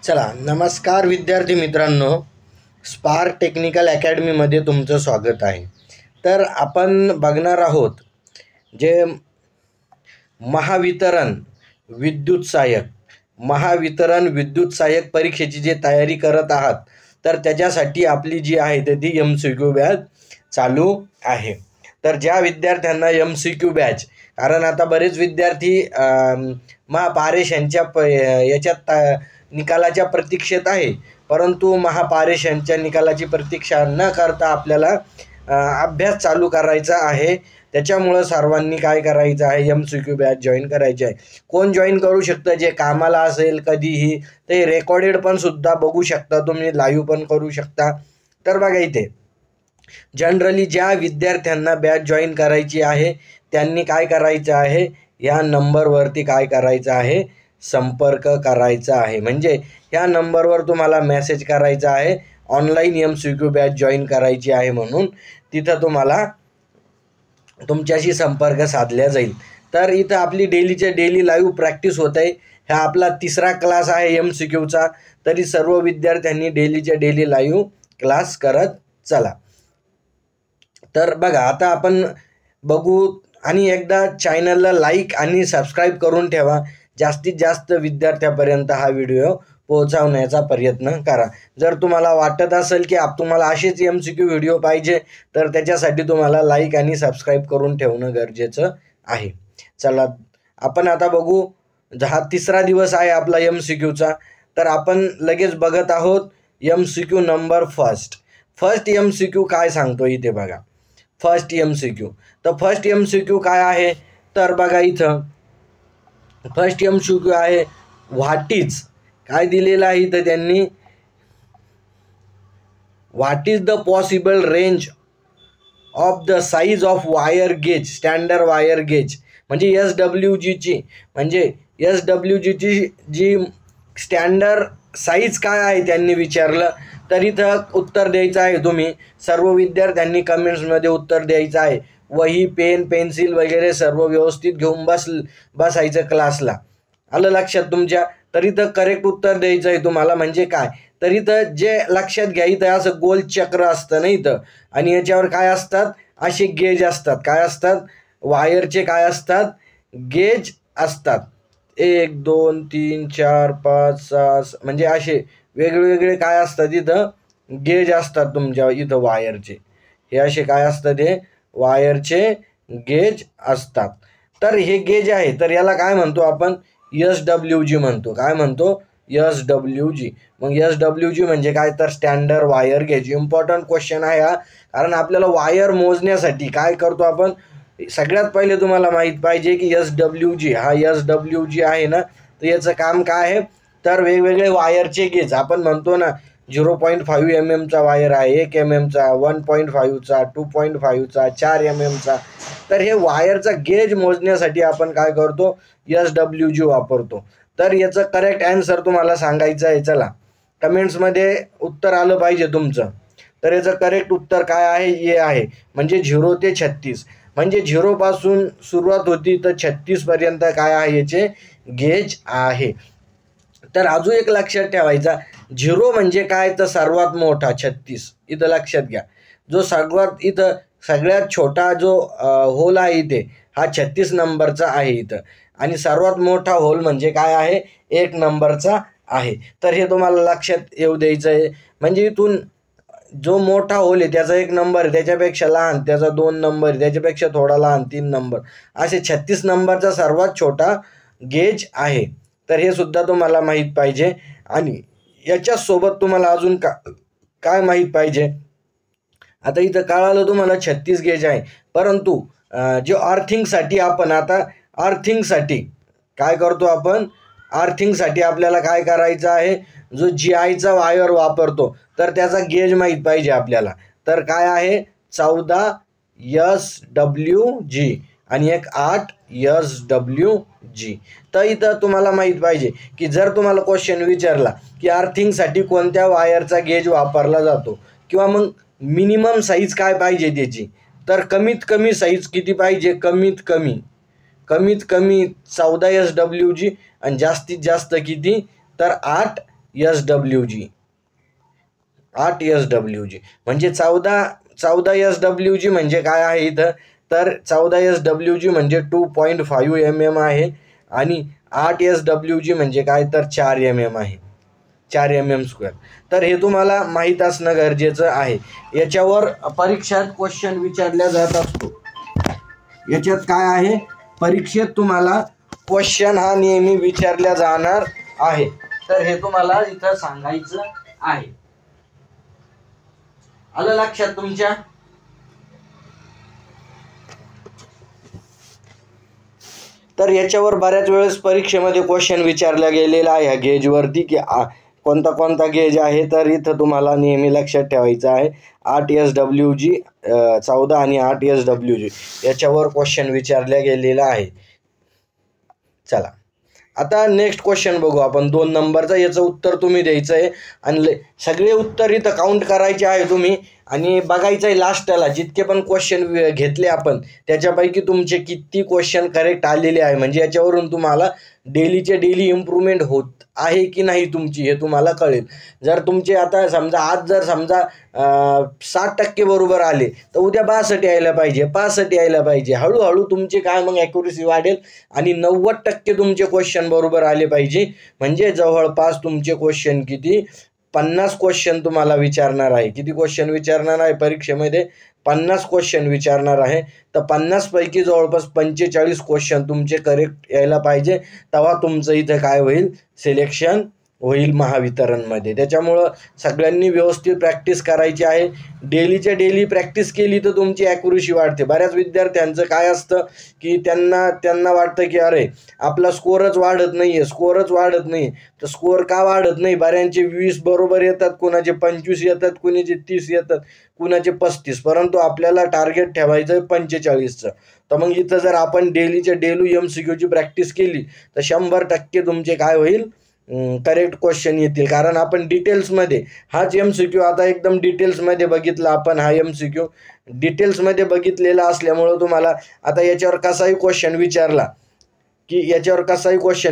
चला, नमस्कार विद्यार्थी मित्रांनो. स्पार्क टेक्निकल अकॅडमीमध्ये तुमचं स्वागत आहे. तर आपण बघणार आहोत जे महावितरण विद्युत सहाय्यक परीक्षेची जी तयारी करत आहात, तर त्याच्यासाठी आपली जी आहे ती MCQ बॅच चालू आहे. तर ज्या विद्यार्थ्यांना MCQ बॅच, कारण आता बरेच विद्यार्थी महापारेष यांच्या याच्यात निकालाच्या प्रतीक्षेत आहे, परंतु महापारेष यांच्या निकालाची प्रतीक्षा न करता आपल्याला अभ्यास चालू करायचा आहे. त्याच्यामुळं सर्वांनी काय करायचं आहे, MCQ बॅच जॉईन करायची आहे. कोण जॉईन करू शकतं? जे कामाला असेल कधीही, ते रेकॉर्डेड पण सुद्धा बघू शकता तुम्ही, लाईव्ह पण करू शकता. तर बघा, इथे जनरली ज्या विद्यार्थ्यांना बॅच जॉईन करायची आहे त्यांनी काय करायचं आहे, या नंबरवरती काय करायचं आहे, संपर्क करायचा आहे. म्हणजे ह्या नंबरवर तुम्हाला मेसेज करायचा आहे, ऑनलाईन MCQ बॅच जॉईन करायची आहे म्हणून. तिथं तुम्हाला तुमच्याशी संपर्क साधला जाईल. तर इथं आपली डेली लाईव्ह प्रॅक्टिस होत आहे. हा आपला तिसरा क्लास आहे MCQचा. तरी सर्व विद्यार्थ्यांनी डेली लाईव्ह क्लास करत चला. तर बघा, आता आपण बघू, आणि एकदा चॅनलला लाईक आणि सबस्क्राईब करून ठेवा. जास्तीत जास्त विद्यार्थ्यापर्यंत हा व्हिडिओ पोहोचवण्याचा प्रयत्न करा. जर तुम्हाला वाटत असेल की तुम्हाला असेच MCQ व्हिडिओ पाहिजे, तर त्याच्यासाठी तुम्हाला लाईक आणि सबस्क्राईब करून ठेवणं गरजेचं आहे. चला, आपण आता बघू. हा तिसरा दिवस आहे आपला MCQचा. तर आपण लगेच बघत आहोत MCQ नंबर फर्स्ट MCQ काय सांगतो इथे बघा. फर्स्ट MCQ काय आहे, तर बघा इथं फर्स्ट MCQ आहे व्हॉट इज, काय दिलेलं आहे इथं त्यांनी, what is the possible range of the size of wire gauge, standard wire gauge. म्हणजे SWGची, म्हणजे SWGची जी स्टँडर्ड साईज काय आहे त्यांनी विचारलं. तर इथं उत्तर द्यायचं आहे. तुम्ही सर्व विद्यार्थ्यांनी कमेंट्समध्ये उत्तर द्यायचं आहे. वही, पेन, पेन्सिल वगैरे सर्व व्यवस्थित घेऊन बसायचं क्लासला. आलं लक्षात तुमच्या? तर इथं करेक्ट उत्तर द्यायचं आहे तुम्हाला. म्हणजे काय, तर इथं जे लक्षात घ्या, इथं असं गोल चक्र असतं ना इथं, आणि याच्यावर काय असतात, असे गेज असतात. काय असतात? वायरचे काय असतात, गेज असतात. 1 2 3 4 5 6, म्हणजे असे वेगवेगळे काय असतात इथं, गेज असतात तुमच्या इथं वायरचे. हे असे काय असतात, हे वायरचे गेज असतात. तर हे गेज आहे, तर याला काय म्हणतो आपण, SWG म्हणतो. काय म्हणतो? SWG. मग SWG म्हणजे काय, तर standard wire gauge. Important question आहे हा, कारण आपल्याला वायर मोजण्यासाठी काय करतो आपण, सगळ्यात पहिले तुम्हाला माहीत पाहिजे की SWG, हा SWG आहे ना, तर याचं काम काय आहे, तर वेगवेगळे वायरचे गेज. आपण म्हणतो ना 0.5 mm वायर आहे, 1 mm, 1.5, 2.5, 4 mm. तर हे वायरचा गेज मोजण्यासाठी आपण काय करतो, SWG वापरतो. तर याचं करेक्ट आन्सर तुम्हाला सांगायचं आहे. चला, कमेंट्समध्ये उत्तर आलं पाहिजे तुमचं. तर याचं करेक्ट उत्तर काय आहे, हे आहे, म्हणजे 0 ते 36. म्हणजे 0 पासून सुरुवात होती तर 36 पर्यंत काय आहे, याचे गेज आहे. तर अजून एक लक्षात ठेवायचा, 0 म्हणजे काय, तर सर्वात मोठा. 36 इथं लक्षात घ्या. जो इथं सगळ्यात छोटा जो होल आहे इथे, हा 36 नंबरचा आहे इथं. आणि सर्वात मोठा होल म्हणजे काय आहे, 1 नंबरचा आहे. तर हे तुम्हाला लक्षात येऊ द्यायचं आहे. म्हणजे इथून जो मोठा होल आहे त्याचा 1 नंबर, त्याच्यापेक्षा लहान त्याचा 2 नंबर, त्याच्यापेक्षा थोडा लहान 3 नंबर, असे 36 नंबरचा सर्वात छोटा गेज आहे. तर हे सुद्धा तुम्हाला माहीत पाहिजे. आणि याच्यासोबत तुम्हाला अजून काय माहीत पाहिजे, आता इथं कळालं तुम्हाला 36 गेज आहे. परंतु जे अर्थिंगसाठी आपण आता अर्थिंगसाठी काय करतो, आपण अर्थिंगसाठी आपल्याला काय करायचं आहे, जो GIचा वायर वापरतो तर त्याचा गेज माहीत पाहिजे आपल्याला. तर काय आहे, 14 SWG आणि एक 8 SWG. तर इथं तुम्हाला माहीत पाहिजे की जर तुम्हाला क्वेश्चन विचारला की अर्थिंगसाठी कोणत्या वायरचा गेज वापरला जातो, किंवा मग मिनिमम साईज काय पाहिजे त्याची, तर कमीत कमी साईज किती पाहिजे, कमीत कमी 14 SWG, आणि जास्तीत जास्त किती, तर 8 SWG, 8 SWG म्हणजे 14 SWG म्हणजे काय आहे इथं, तर 14 SWG म्हणजे 2.5 mm आहे आणि 8 SWG म्हणजे काय, तर 4 mm आहे, 4 mm². तर हे तुम्हाला माहीत असणं गरजेचं आहे. याच्यावर परीक्षेत क्वेश्चन विचारल्या जात असतो. याच्यात काय आहे, परीक्षेत तुम्हाला क्वेश्चन हा नेहमी विचारल्या जाणार आहे. तर हे तुम्हाला इथं सांगायचं आहे. आलं लक्षात तुमच्या? तर याच्यावर बऱ्याच वेळेस परीक्षेमध्ये क्वेश्चन विचारला गेलेला आहे ह्या गेजवरती की कोणता कोणता गेज आहे. तर इथं तुम्हाला नेहमी लक्षात ठेवायचं आहे 8 SWG 14 आणि 8 SWG याच्यावर क्वेश्चन विचारला गेलेला आहे. चला आता नेक्स्ट क्वेश्चन बघू आपण 2 नंबरचा. याचं उत्तर तुम्ही द्यायचं आहे आणि सगळे उत्तर इथं काउंट करायचे आहे तुम्ही आणि बघायचं आहे लास्टला जितके पण क्वेश्चन घेतले आपण त्याच्यापैकी तुमचे किती क्वेश्चन करेक्ट आलेले आहे. म्हणजे याच्यावरून तुम्हाला डेलीचे डेली इम्प्रूव्हमेंट होत आहे की नाही तुमची हे तुम्हाला कळेल. जर तुमचे आता समजा आज जर समजा 60% बरोबर आले तर उद्या 62 यायला पाहिजे, 65 यायला पाहिजे. हळूहळू तुमचे काय मग ॲक्युरेसी वाढेल आणि 90% तुमचे क्वेश्चन बरोबर आले पाहिजे. म्हणजे जवळपास तुमचे क्वेश्चन किती, 50 क्वेश्चन तुम्हाला विचारणार आहे. किती क्वेश्चन विचारणार आहे परीक्षेमध्ये, 50 क्वेश्चन विचारणार आहे. तर 50 पैकी जवळपास 45 क्वेश्चन तुमचे करेक्ट यायला पाहिजे. तेव्हा तुमचं इथं काय होईल, सिलेक्शन होईल महावितरणमध्ये. त्याच्यामुळं सगळ्यांनी व्यवस्थित प्रॅक्टिस करायची आहे. डेलीच्या डेली प्रॅक्टिस केली तर तुमची ॲक्युरेसी वाढते. बऱ्याच विद्यार्थ्यांचं काय असतं की त्यांना वाटतं की अरे आपला स्कोअरच वाढत नाही आहे, स्कोअरच वाढत नाही. तर स्कोअर का वाढत नाही, बऱ्यांचे 20 बरोबर येतात, कुणाचे 25 येतात, कुणाचे 30 येतात, कुणाचे 35. परंतु आपल्याला टार्गेट ठेवायचं आहे 45चं. तर मग इथं जर आपण डेलीच्या डेली MCQची प्रॅक्टिस केली तर 100% तुमचे काय होईल, करेक्ट क्वेश्चन येतील. कारण आपण डिटेल्समध्ये हाच MCQ आता एकदम डिटेल्समध्ये बघितला आपण. हा MCQ डिटेल्समध्ये बघितलेला असल्यामुळं तुम्हाला आता याच्यावर कसाही क्वेश्चन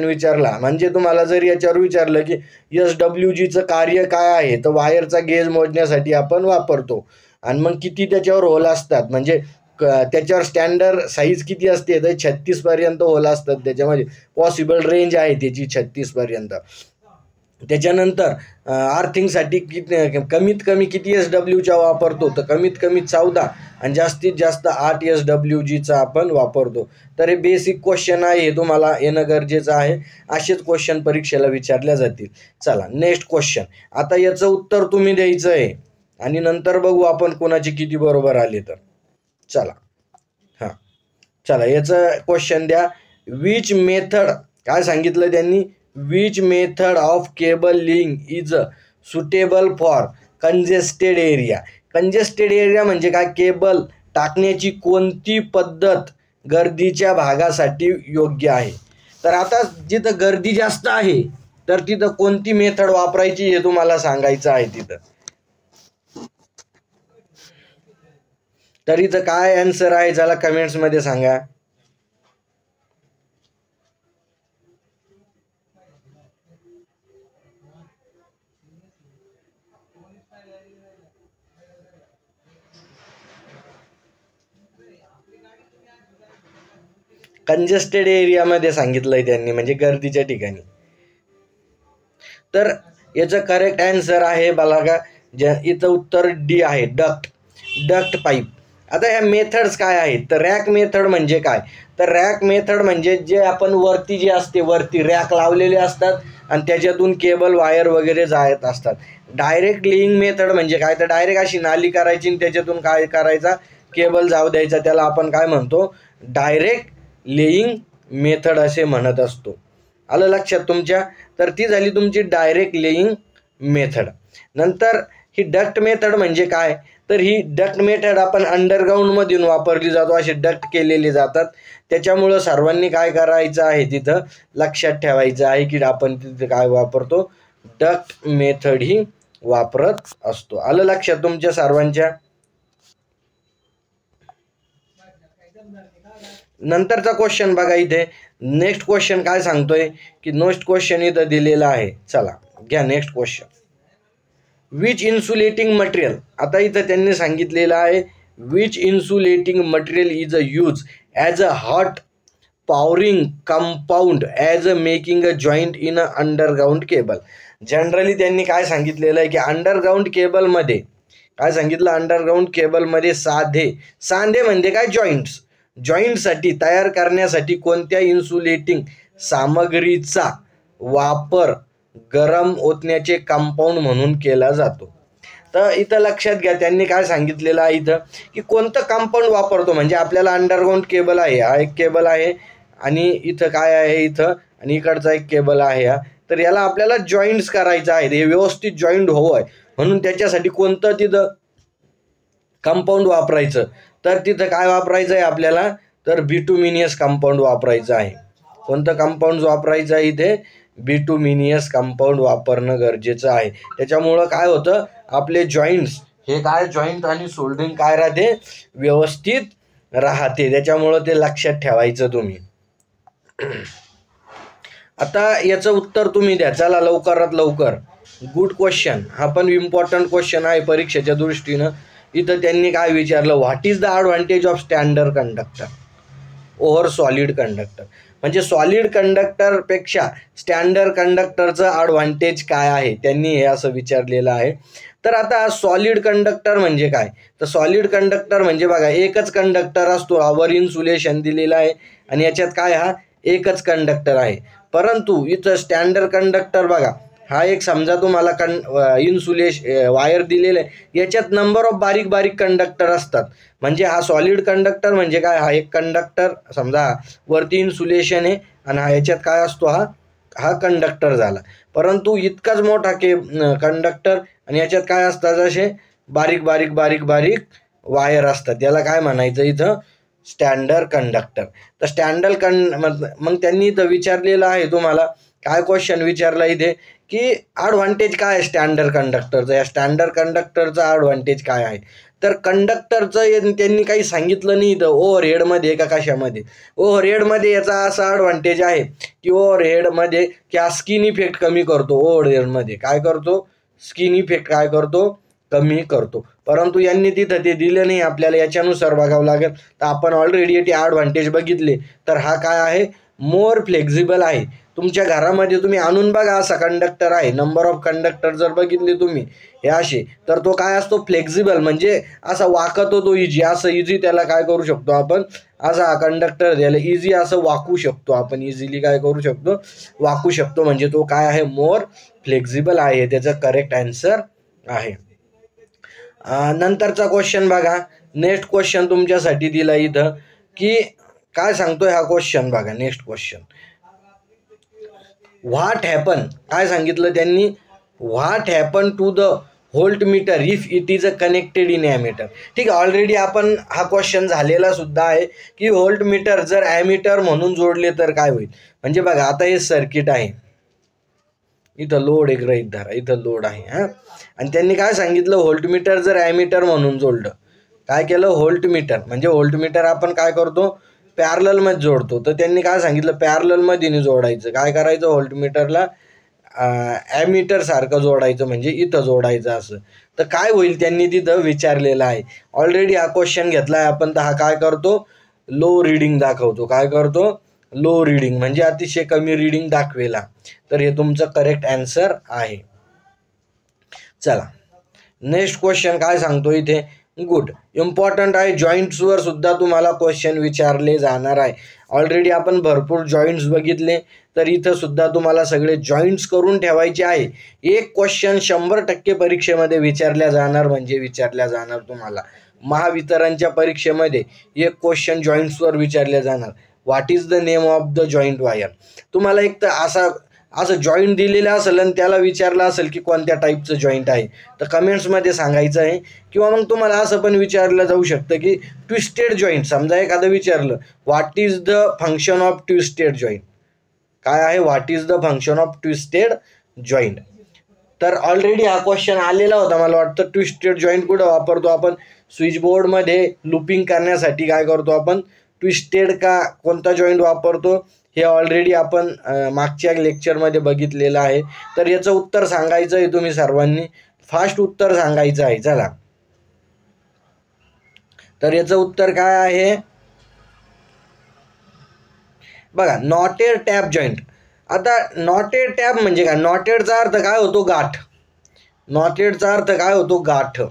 विचारला म्हणजे तुम्हाला जर याच्यावर विचारलं की SWGचं कार्य काय आहे, तर वायरचा गेज मोजण्यासाठी आपण वापरतो. आणि मग किती त्याच्यावर होल असतात, म्हणजे त्याच्यावर स्टँडर्ड साईज किती असते, तर 36 पर्यंत होल असतात. त्याच्यामध्ये पॉसिबल रेंज आहे त्याची 36 पर्यंत. त्याच्यानंतर आर्थिंगसाठी कमीत कमी किती SWGचा वापरतो, तर कमीत कमी 14 आणि जास्तीत जास्त 8 SWGचा आपण वापरतो. तर हे बेसिक क्वेश्चन आहे, हे तुम्हाला येणं गरजेचं आहे. असेच क्वेश्चन परीक्षेला विचारल्या जातील. चला नेक्स्ट क्वेश्चन. आता याचं उत्तर तुम्ही द्यायचं आहे आणि नंतर बघू आपण कोणाचे किती बरोबर आले तर. चला याचं क्वेश्चन द्या. विच मेथड, काय सांगितलं त्यांनी, which method of cable link is suitable for congested area. Congested area म्हणजे काय, केबल टाकण्याची कोणती पद्धत गर्दीच्या भागासाठी योग्य आहे. तर आता जिथं गर्दी जास्त आहे तर तिथं कोणती मेथड वापरायची हे तुम्हाला सांगायचं आहे तिथं. तर इथं काय आन्सर आहे चला कमेंट्समध्ये सांगा. कंजेस्टेड एरियामध्ये सांगितलंय त्यांनी, म्हणजे गर्दीच्या ठिकाणी. तर याचं करेक्ट आन्सर आहे बघा, इथं उत्तर डी आहे, डक्ट पाईप. आता ह्या मेथड्स काय आहेत, तर रॅक मेथड म्हणजे काय, तर रॅक मेथड म्हणजे जे आपण वरती जे असते, वरती रॅक लावलेले असतात आणि त्याच्यातून केबल वायर वगैरे जात असतात. डायरेक्ट लेईंग मेथड म्हणजे काय, तर डायरेक्ट अशी नाली करायची आणि त्याच्यातून काय करायचा, केबल जाऊ द्यायचा. त्याला आपण काय म्हणतो, डायरेक्ट लेईंग मेथड असे म्हणत असतो. आलं लक्षात तुमच्या. तर ती झाली तुमची डायरेक्ट लेईंग मेथड. नंतर ही डक्ट मेथड म्हणजे काय, तर ही डक्ट मेथड आपण अंडरग्राऊंडमधून वापरली जातो, असे डक्ट केलेले जातात. त्याच्यामुळं सर्वांनी काय करायचं आहे, तिथं लक्षात ठेवायचं आहे की आपण तिथे काय वापरतो, डक्ट मेथड ही वापरत असतो. आलं लक्षात तुमच्या सर्वांच्या. नंतरचा क्वेश्चन बघा. इथे नेक्स्ट क्वेश्चन काय सांगतोय की नेक्स्ट क्वेश्चन इथं दिलेला आहे. चला घ्या next question. Which insulating material, आता इथं त्यांनी सांगितलेलं आहे which insulating material is a use as a hot powering compound as a making a joint in a underground cable. Generally त्यांनी काय सांगितलेलं आहे की अंडरग्राऊंड केबलमध्ये काय सांगितलं, अंडरग्राऊंड केबलमध्ये सांधे म्हणजे काय, जॉईंटसाठी तयार करण्यासाठी कोणत्या इन्सुलेटिंग सामग्रीचा वापर गरम ओतण्याचे कंपाऊंड म्हणून केला जातो. तर इथं लक्षात घ्या त्यांनी काय सांगितलेलं आहे इथं की कोणतं कंपाऊंड वापरतो. म्हणजे आपल्याला अंडरग्राऊंड केबल आहे, हा एक केबल आहे आणि इथं काय आहे इथं आणि इकडचा एक केबल आहे हा. तर याला आपल्याला जॉईंट्स करायचं आहे, हे व्यवस्थित जॉईंट हवं आहे म्हणून त्याच्यासाठी कोणतं तिथं कंपाऊंड वापरायचं. तर तिथं काय वापरायचं आहे आपल्याला, तर बिटुमिनियस कंपाऊंड वापरायचं आहे. कोणतं कंपाऊंड वापरायचं आहे इथे, बिटुमिनियस कंपाऊंड वापरणं गरजेचं आहे. त्याच्यामुळं काय होतं, आपले जॉईंट्स हे काय जॉईंट आणि सोल्डरिंग काय राहते, व्यवस्थित राहते. त्याच्यामुळं ते लक्षात ठेवायचं तुम्ही. आता याचं उत्तर तुम्ही द्या, चला लवकरात लवकर. गुड क्वेश्चन, हा पण इम्पॉर्टंट क्वेश्चन आहे परीक्षेच्या दृष्टीनं. इथं त्यांनी काय विचारलं, what is the advantage of standard conductor over solid conductor. म्हणजे सॉलिड कंडक्टरपेक्षा स्टँडर्ड कंडक्टरचं ॲडव्हान्टेज काय आहे, त्यांनी हे असं विचारलेलं आहे. तर आता सॉलिड कंडक्टर म्हणजे काय, तर सॉलिड कंडक्टर म्हणजे बघा एकच कंडक्टर असतो, वर इन्सुलेशन दिलेलं आहे आणि याच्यात काय हा एकच कंडक्टर आहे. परंतु इथं स्टँडर्ड कंडक्टर बघा, हा एक समजा तुम्हाला वायर दिलेलं आहे, याच्यात नंबर ऑफ बारीक बारीक कंडक्टर असतात. म्हणजे हा सॉलिड कंडक्टर म्हणजे काय, हा एक कंडक्टर समजा वरती इन्सुलेशन आहे आणि हा याच्यात काय असतो, हा कंडक्टर झाला. परंतु इतकाच मोठा कंडक्टर आणि याच्यात काय असतात, असे बारीक बारीक बारीक बारीक वायर असतात. याला काय म्हणायचं इथं, स्टँडर्ड कंडक्टर. तर स्टँडर्ड मग त्यांनी इथं विचारलेलं आहे तुम्हाला, काय क्वेश्चन विचारला इथे की ॲडव्हान्टेज काय आहे स्टँडर्ड कंडक्टरचं, या स्टँडर्ड कंडक्टरचा ॲडव्हान्टेज काय आहे. तर कंडक्टरचं त्यांनी काही सांगितलं नाही इथं, ओव्हरहेडमध्ये का कशामध्ये. ओव्हरहेडमध्ये याचा असा ॲडव्हान्टेज आहे की ओव्हरहेडमध्ये की हा स्किन इफेक्ट कमी करतो. ओव्हरहेडमध्ये काय करतो, स्किन इफेक्ट काय करतो, कमी करतो. परंतु यांनी तिथं ते दिलं नाही, आपल्याला याच्यानुसार बघावं लागेल. तर आपण ऑलरेडी ते ॲडव्हान्टेज बघितले. तर हा काय आहे, मोर फ्लेक्झिबल आहे. तुमच्या घरामध्ये तुम्ही आणून बघा, असा कंडक्टर आहे, नंबर ऑफ कंडक्टर जर बघितले तुम्ही हे असे, तर तो काय असतो, फ्लेक्झिबल म्हणजे असा वाकतो तो इजी, असं इझी त्याला काय करू शकतो आपण, असा कंडक्टर द्यायला इझी असं वाकू शकतो आपण, इझिली काय करू शकतो, वाकू शकतो. म्हणजे तो काय आहे, मोर फ्लेक्झिबल आहे. त्याचं करेक्ट आन्सर आहे. नंतरचा क्वेश्चन बघा, नेक्स्ट क्वेश्चन तुमच्यासाठी दिला इथं की काय सांगतोय हा क्वेश्चन बघा. नेक्स्ट क्वेश्चन, व्हॉट हॅपन, काय सांगितलं त्यांनी, what happen to the voltmeter if it is a connected in ammeter. ठीक आहे, ऑलरेडी आपण हा क्वेश्चन झालेला सुद्धा आहे की व्होल्टमीटर जर ॲमीटर म्हणून जोडले तर काय होईल. म्हणजे बघा आता हे सर्किट आहे, इथं लोड एक गृहीत धरा, इथं लोड आहे आणि त्यांनी काय सांगितलं, व्होल्टमीटर जर ॲमीटर म्हणून जोडलं, काय केलं, व्होल्टमीटर म्हणजे व्होल्टमीटर आपण काय करतो, पॅरललमध्ये जोडतो. तर त्यांनी काय सांगितलं, पॅरललमध्ये नाही जोडायचं, काय करायचं, व्होल्टमीटरला ॲमीटर सारखं जोडायचं, म्हणजे इथं जोडायचं असं. तर काय होईल त्यांनी तिथं विचारलेलं आहे. ऑलरेडी हा क्वेश्चन घेतला आहे आपण. तर हा काय करतो, लो रीडिंग दाखवतो. काय करतो, लो रीडिंग म्हणजे अतिशय कमी रीडिंग दाखवेला. तर हे तुमचं करेक्ट आन्सर आहे. चला नेक्स्ट क्वेश्चन काय सांगतो इथे, गुड, इम्पॉर्टंट आहे. जॉईंट्सवर सुद्धा तुम्हाला क्वेश्चन विचारले जाणार आहे. ऑलरेडी आपण भरपूर जॉईंट्स बघितले, तर इथं सुद्धा तुम्हाला सगळे जॉईंट्स करून ठेवायचे आहे. एक क्वेश्चन 100% परीक्षेमध्ये विचारल्या जाणार, म्हणजे विचारल्या जाणार तुम्हाला महावितरणच्या परीक्षेमध्ये एक क्वेश्चन जॉईंट्सवर विचारले जाणार. What is the name of the joint wire. तुम्हाला एक तर असं जॉईंट दिलेलं असेल आणि त्याला विचारलं असेल की कोणत्या टाईपचं जॉईंट आहे, तर कमेंट्समध्ये सांगायचं आहे. किंवा मग तुम्हाला असं पण विचारलं जाऊ शकतं की ट्विस्टेड जॉईंट, समजा एखादं विचारलं, what is the function of twisted joint, काय आहे, what is the function of twisted joint. तर ऑलरेडी हा क्वेश्चन आलेला होता, मला वाटतं. ट्विस्टेड जॉईंट कुठं वापरतो आपण, स्विचबोर्डमध्ये लूपिंग करण्यासाठी काय करतो आपण, ट्विस्टेड का कोणता जॉईंट वापरतो, हे ऑलरेडी आपण मागच्या लेक्चरमध्ये बघितलेलं आहे. तर याचं उत्तर सांगायचं आहे तुम्ही सर्वांनी, फास्ट उत्तर सांगायचं आहे. चला, तर याचं उत्तर काय आहे बघा, नॉटेड टॅप जॉईंट. आता नॉटेड टॅप म्हणजे काय? नॉटेडचा अर्थ काय होतो? गाठ. नॉटेडचा अर्थ काय होतो? गाठ.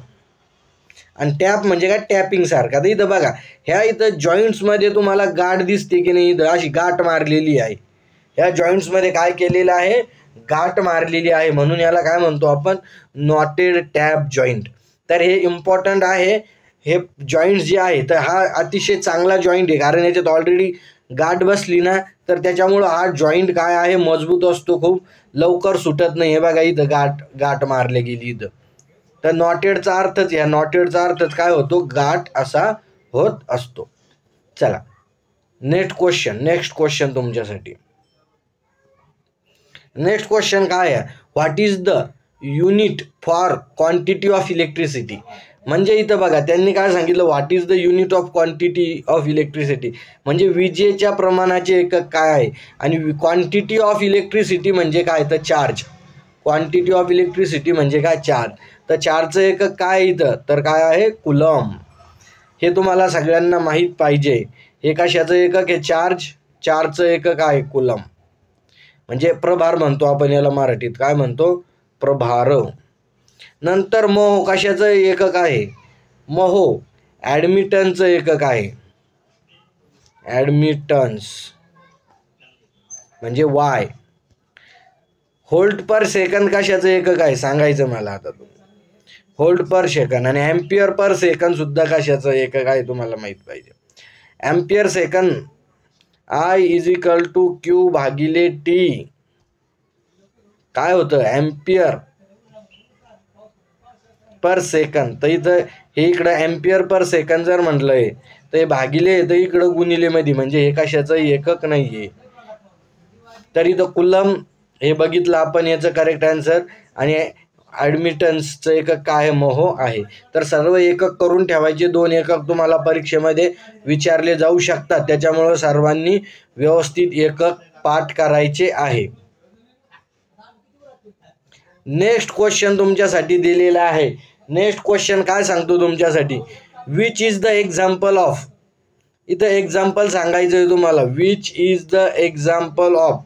आणि टॅप म्हणजे काय? टॅपिंग सारखा. तर इथं बघा, ह्या इथं जॉईंट्समध्ये तुम्हाला गाठ दिसते की नाही? इथं अशी गाठ मारलेली आहे. ह्या जॉईंट्समध्ये काय केलेलं आहे? गाठ मारलेली आहे. म्हणून याला काय म्हणतो आपण? Noted tap joint. तर हे इम्पॉर्टंट आहे. हे जॉईंट्स जे आहे तर हा अतिशय चांगला जॉईंट आहे, कारण याच्यात ऑलरेडी गाठ बसली ना, तर त्याच्यामुळं हा जॉईंट काय आहे? मजबूत असतो, खूप लवकर सुटत नाही. हे बघा, इथं गाठ मारली गेली इथं. तर नॉटेडचा अर्थच, ह्या नॉटेडचा अर्थच काय होतो? गाठ असा होत असतो. चला, नेक्स्ट क्वेश्चन तुमच्यासाठी. नेक्स्ट क्वेश्चन काय आहे? What is the unit for quantity of electricity? म्हणजे इथं बघा, त्यांनी काय सांगितलं? What is the unit of quantity of electricity, म्हणजे विजेच्या प्रमाणाचे एकक काय आहे? आणि क्वांटिटी ऑफ इलेक्ट्रिसिटी म्हणजे काय? तर चार्ज. क्वांटिटी ऑफ इलेक्ट्रिसिटी म्हणजे काय? चार्ज. तर चार्जचं एकक काय इथं? तर काय आहे? कुलम. हे तुम्हाला सगळ्यांना माहीत पाहिजे. हे कशाचं एकक आहे? चार्जचं एकक आहे कुलम. म्हणजे प्रभार म्हणतो आपण याला मराठीत. काय म्हणतो? प्रभार. नंतर मोह कशाचं एकक आहे? मोह ॲडमिटन्सचं एकक आहे. ॲडमिटन्स म्हणजे वाय. व्होल्ट पर सेकंद कशाचं एकक आहे? सांगायचं मला आता तुम्ही. Volt per second. आणि ॲम्पियर पर सेकंद सुद्धा कशाचं एकक आहे? तुम्हाला माहीत पाहिजे. ॲम्पियर सेकंद I = Q भागिले T. काय होतं? Ampere per second. तर इथं हे इकडं ॲम्पियर पर सेकंद जर म्हटलंय तर हे भागिले, तर इकडं गुणिले मध्ये, म्हणजे हे कशाचं एकक नाही आहे. तर इथं कुलम हे बघितलं आपण, याचं करेक्ट आन्सर. आणि ॲडमिटन्सचं एकक काय? मोह आहे. तर सर्व एकक करून ठेवायचे. 2 एकक तुम्हाला परीक्षेमध्ये विचारले जाऊ शकतात, त्याच्यामुळं सर्वांनी व्यवस्थित एकक पाठ करायचे आहे. नेक्स्ट क्वेश्चन तुमच्यासाठी दिलेला आहे. नेक्स्ट क्वेश्चन काय सांगतो तुमच्यासाठी? Which is the example of. इथं एक्झाम्पल सांगायचं आहे तुम्हाला. Which is the example of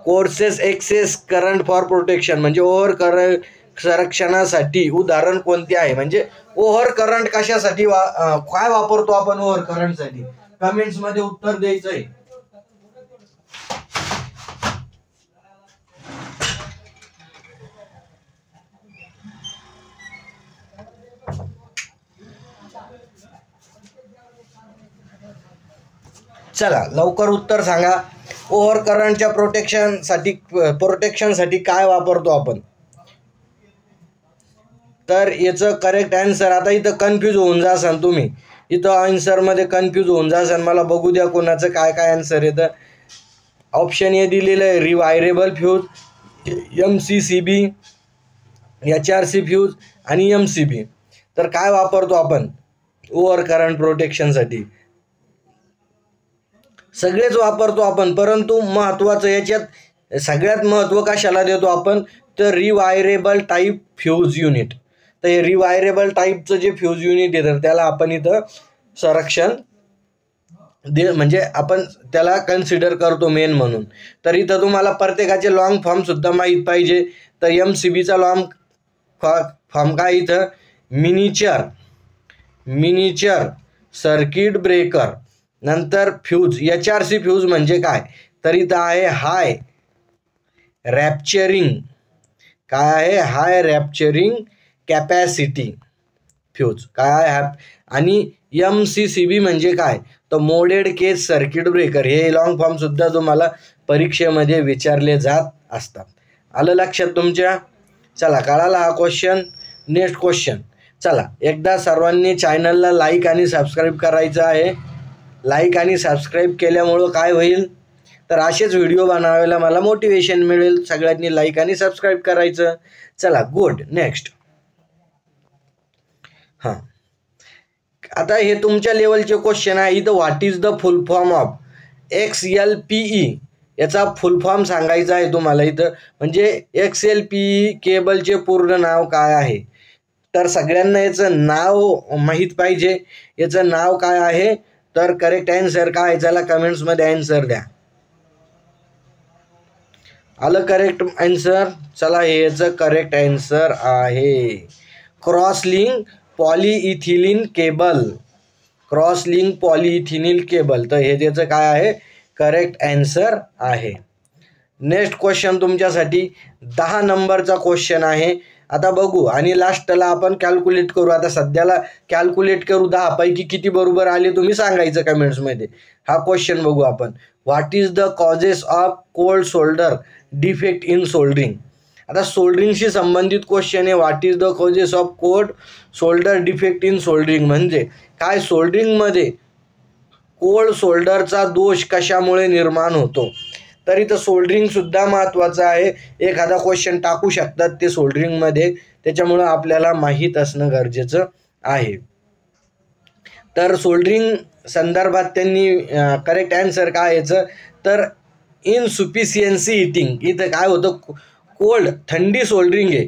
courses excess current for protection, म्हणजे ओव्हर करंट संरक्षणासाठी उदाहरण कोणते आहे? म्हणजे ओव्हर करंट कशासाठी काय वापरतो आपण ओव्हर करंटसाठी? कमेंट्स मध्ये उत्तर द्यायचं आहे. चला, लवकर उत्तर सांगा. ओव्हर करंटच्या प्रोटेक्शनसाठी काय वापरतो आपण? तर याचं करेक्ट आन्सर, आता इथं कन्फ्यूज होऊन जासान तुम्ही, इथं आन्सरमध्ये कन्फ्यूज होऊन जासान. मला बघू द्या कोणाचं काय काय आन्सर येतं. ऑप्शन ए दिलेलं आहे rewirable fuse, MCCB, HRC fuse आणि MCB. तर काय वापरतो आपण ओव्हर करंट प्रोटेक्शनसाठी? सगळेच वापरतो आपण, परंतु महत्त्वाचं याच्यात सगळ्यात महत्त्व कशाला देतो आपण? तर रिवायरेबल टाईप फ्यूज युनिट. तर हे रिवायरेबल टाईपचं जे फ्यूज युनिट आहे तर त्याला आपण इथं संरक्षण म्हणजे आपण त्याला कन्सिडर करतो मेन म्हणून. तर इथं तुम्हाला प्रत्येकाचे लॉंग फॉर्म सुद्धा माहीत पाहिजे. तर MCBचा लॉंग फॉर्म काय? इथं मिनिचर सर्किट ब्रेकर. नंतर फ्यूज HRC फ्यूज म्हणजे काय? तर इथं आहे हाय रॅप्चरिंग. काय आहे? हाय रॅप्चरिंग कॅपॅसिटी फ्यूज. काय आहे? आणि MCCB म्हणजे काय? तर मोडेड केस सर्किट ब्रेकर. हे लॉंग फॉर्म सुद्धा तुम्हाला परीक्षेमध्ये विचारले जात असतात. आलं लक्षात तुमच्या? चला, कळाला हा क्वेश्चन. Next question. चला, एकदा सर्वांनी चॅनलला लाईक आणि सबस्क्राईब करायचं आहे. लाईक आणि सबस्क्राईब केल्यामुळं काय होईल? तर असेच व्हिडिओ बनवायला मला मोटिवेशन मिळेल. सगळ्यांनी लाईक आणि सबस्क्राईब करायचं. चला, गुड. नेक्स्ट. हां, आता हे तुमच्या लेवलचे क्वेश्चन आहे. इथं what is the full form of XLPE याचा फुल फॉर्म सांगायचा आहे तुम्हाला इथं, म्हणजे XLPE केबलचे पूर्ण नाव काय आहे. तर सगळ्यांना याचं नाव माहीत पाहिजे. याचं नाव काय आहे, तर करेक्ट आन्सर काय आहे चला कमेंट्समध्ये आन्सर द्या. आलं करेक्ट आन्सर? चला हे याचं करेक्ट आन्सर आहे cross link polyethylene cable. Cross link polyethylene cable. तर हे त्याचं काय आहे, करेक्ट आन्सर आहे. नेक्स्ट क्वेश्चन तुमच्यासाठी 10 नंबरचा क्वेश्चन आहे. आता बघू आणि लास्टला आपण कॅल्क्युलेट करू. आता सध्याला कॅल्क्युलेट करू 10 पैकी किती बरोबर आले तुम्ही सांगायचं कमेंट्समध्ये. हा क्वेश्चन बघू आपण. What is the causes of cold shoulder defect in soldering. आता सोल्डरिंगशी संबंधित क्वेश्चन आहे. What is the causes of cold shoulder defect in soldering म्हणजे काय, सोल्डरिंगमध्ये कोल्ड शोल्डरचा दोष कशामुळे निर्माण होतो. तर इथं सोल्डरिंगसुद्धा महत्त्वाचं आहे. एखादा क्वेश्चन टाकू शकतात ते सोल्डरिंगमध्ये, त्याच्यामुळं आपल्याला माहीत असणं गरजेचं आहे. तर सोल्डरिंग संदर्भात त्यांनी करेक्ट आन्सर काय याचं, तर इनसुफिशियन्सी हिटिंग. इथं काय होतं, कोल्ड थंडी सोल्डरिंग आहे.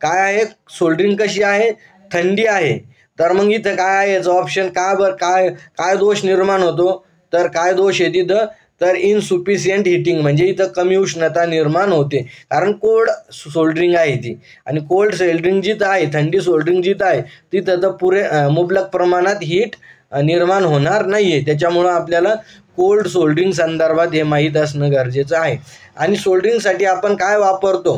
काय आहे, सोल्डरिंग कशी आहे, थंडी आहे. तर मग इथं काय आहे याचं ऑप्शन, का बरं काय दोष निर्माण होतो, तर काय दोष आहे तिथं, तर इनसुफिशियंट हिटिंग म्हणजे इथं कमी उष्णता निर्माण होते, कारण कोल्ड सोल्डरिंग आहे ती. आणि कोल्ड सोल्डरिंग जिथं आहे, थंडी सोल्डरिंग जिथं आहे तिथं तर मुबलक प्रमाणात हीट निर्माण होणार नाही आहे. त्याच्यामुळं आपल्याला कोल्ड सोल्डरिंग संदर्भात हे माहीत असणं गरजेचं आहे. आणि सोल्डरिंगसाठी आपण काय वापरतो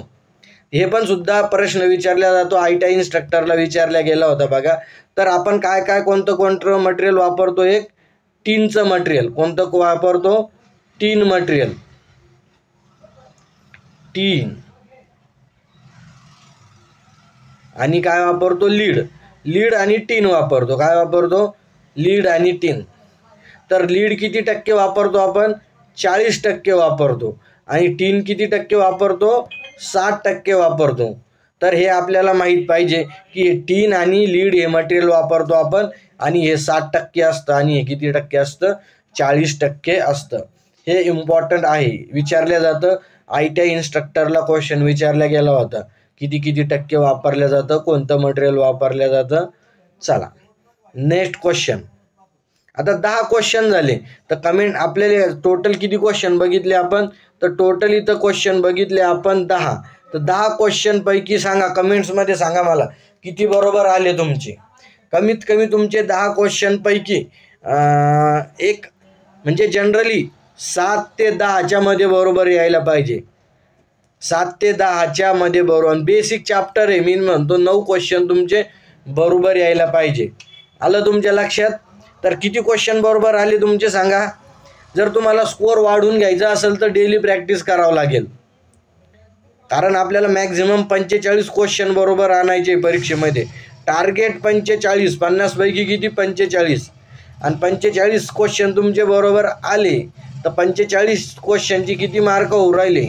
हे पण सुद्धा प्रश्न विचारला जातो. ITI इन्स्ट्रक्टरला विचारला गेला होता बघा. तर आपण कोणतं मटेरियल वापरतो, एक टीनचं मटेरियल. कोणतं वापरतो, टीन मटेरियल. टीन. आणि काय वापरतो, लीड आणि टीन वापरतो. काय वापरतो, लीड आणि टीन. तर लीड किती टक्के वापरतो आपण, 40% वापरतो. आणि टीन किती टक्के वापरतो, 60% वापरतो. तर हे आपल्याला माहीत पाहिजे की टीन आणि लीड हे मटेरियल वापरतो आपण, आणि हे 60% असतं आणि हे किती टक्के असतं, 40% असतं. हे इम्पॉर्टंट आहे, विचारलं जातं. ITI इन्स्ट्रक्टरला क्वेश्चन विचारला गेला होता, किती टक्के वापरलं जातं, कोणतं मटेरियल वापरलं जातं. चला नेक्स्ट क्वेश्चन. आता 10 क्वेश्चन झाले. तर कमेंट आपल्याला टोटल किती क्वेश्चन बघितले आपण, तर टोटल इथं क्वेश्चन बघितले आपण 10. तर 10 क्वेश्चन पैकी सांगा, कमेंट्समध्ये सांगा मला किती बरोबर आले तुमचे. कमीत कमी तुमचे 10 क्वेश्चन पैकी एक म्हणजे जनरली 7 ते 10च्या मध्ये बरोबर यायला पाहिजे. 7 ते 10च्या मध्ये बरोबर. बेसिक चॅप्टर आहे, मी म्हणतो 9 क्वेश्चन तुमचे बरोबर यायला पाहिजे. आलं तुमच्या लक्षात. तर किती क्वेश्चन बरोबर आले तुमचे सांगा. जर तुम्हाला स्कोअर वाढवून घ्यायचा असेल तर डेली प्रॅक्टिस करावं लागेल, कारण आपल्याला मॅक्झिमम 45 क्वेश्चन बरोबर आणायचे परीक्षेमध्ये. टार्गेट 45, 50 पैकी किती 45. आणि 45 क्वेश्चन तुमचे बरोबर आले तर 45 क्वेश्चनची किती मार्क होऊ राहिले,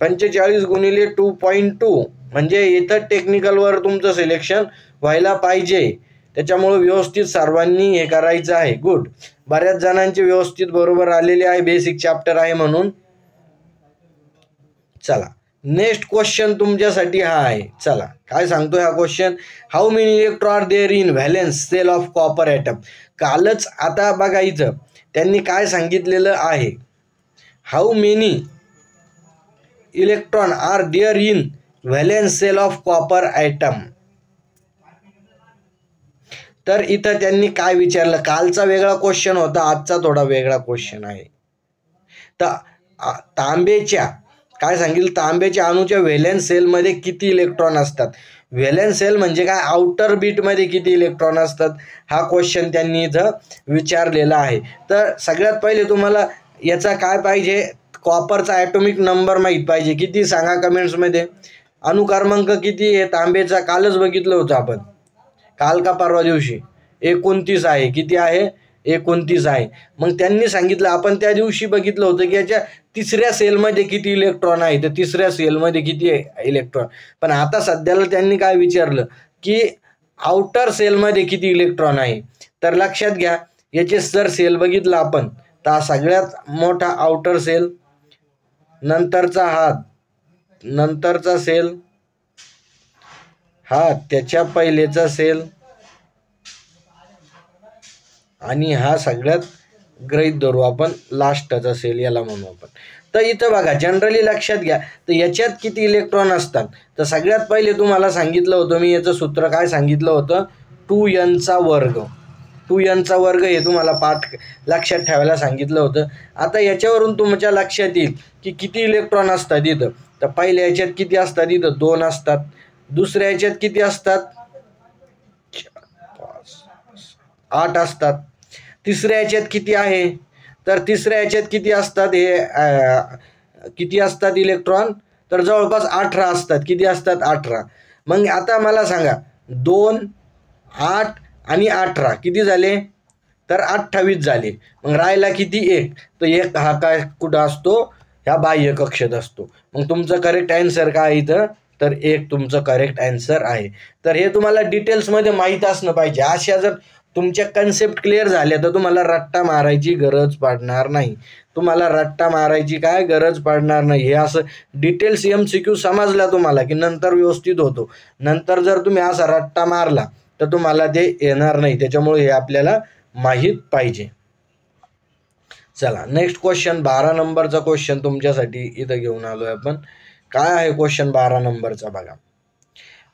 45 गुणिले 2.2 म्हणजे इथं टेक्निकलवर तुमचं सिलेक्शन व्हायला पाहिजे. त्याच्यामुळे व्यवस्थित सर्वांनी हे करायचं आहे. गुड. बऱ्याच जणांचे व्यवस्थित बरोबर आलेले आहे, बेसिक चॅप्टर आहे म्हणून. चला नेक्स्ट क्वेश्चन तुमच्यासाठी हा आहे. चला काय सांगतोय हा question, how many electron are there in valence shell of copper atom. कालच आता बघा इथं त्यांनी काय सांगितलेलं आहे, how many electron are there in valence shell of copper atom. तर इथं त्यांनी काय विचारलं, कालचा वेगळा क्वेश्चन होता, आजचा थोडा वेगळा क्वेश्चन आहे. तर तांब्याच्या काय सांगितलं, तांब्याच्या अणूच्या व्हॅलेन्स सेलमध्ये किती इलेक्ट्रॉन असतात. व्हॅलेन्स सेल म्हणजे काय, आउटर बीटमध्ये किती इलेक्ट्रॉन असतात, हा क्वेश्चन त्यांनी इथं विचारलेला आहे. तर सगळ्यात पहिले तुम्हाला याचा काय पाहिजे, कॉपरचा ॲटॉमिक नंबर माहीत पाहिजे. किती सांगा कमेंट्समध्ये. अणुक्रमांक किती आहे तांब्याचा, कालच बघितलं होतं आपण, काल का परवा दिवशी 29 आहे. किती आहे, 29 आहे. मग त्यांनी सांगितलं, आपण त्या दिवशी बघितलं होतं की याच्या तिसऱ्या सेलमध्ये किती इलेक्ट्रॉन आहे, तर तिसऱ्या सेलमध्ये किती इलेक्ट्रॉन. पण आता सध्याला त्यांनी काय विचारलं की आउटर सेलमध्ये किती इलेक्ट्रॉन आहे. तर लक्षात घ्या, याचे जर सेल बघितलं आपण तर हा सगळ्यात मोठा आउटर सेल, नंतरचा सेल, हा त्याच्या पहिलेचा सेल, आणि हा सगळ्यात गृहीत धरू आपण लास्टचा सेल याला म्हणू आपण. तर इथं बघा जनरली लक्षात घ्या, तर याच्यात किती इलेक्ट्रॉन असतात. तर सगळ्यात पहिले तुम्हाला सांगितलं होतं मी, याचं सूत्र काय सांगितलं होतं, 2n चा वर्ग. 2n चा वर्ग हे तुम्हाला पाठ लक्षात ठेवायला सांगितलं होतं. आता याच्यावरून तुमच्या लक्षात येईल की किती इलेक्ट्रॉन असतात इथं. तर पहिल्या याच्यात किती असतात, इथं 2 असतात. दुसऱ्या याच्यात किती असतात, 8 असतात. तिसऱ्या याच्यात किती आहे, तर तिसऱ्या याच्यात किती असतात, हे किती असतात इलेक्ट्रॉन, तर जवळपास 18 असतात. किती असतात, 18. मग आता मला सांगा 2, 8 आणि 18 किती झाले, तर 28 झाले. मग राहिला किती, 1. तर 1 हा काय कुठं असतो, ह्या बाह्य कक्षेत असतो. मग तुमचं करेक्ट आन्सर काय इथं, तर 1 तुमचं करेक्ट आन्सर आहे. तर हे तुम्हाला डिटेल्समध्ये माहीत असणं पाहिजे. अशा जर तुमच्या कन्सेप्ट क्लिअर झाल्या तर तुम्हाला रट्टा मारायची गरज पडणार नाही. तुम्हाला रट्टा मारायची काय गरज पडणार नाही. हे असं डिटेल्स MCQ समजला तुम्हाला की नंतर व्यवस्थित होतो. नंतर जर तुम्ही असा रट्टा मारला तर तुम्हाला ते येणार नाही. त्याच्यामुळे हे आपल्याला माहीत पाहिजे. चला नेक्स्ट क्वेश्चन, 12 नंबरचा क्वेश्चन तुमच्यासाठी इथं घेऊन आलोय आपण. काय आहे क्वेश्चन 12 नंबरचा बघा.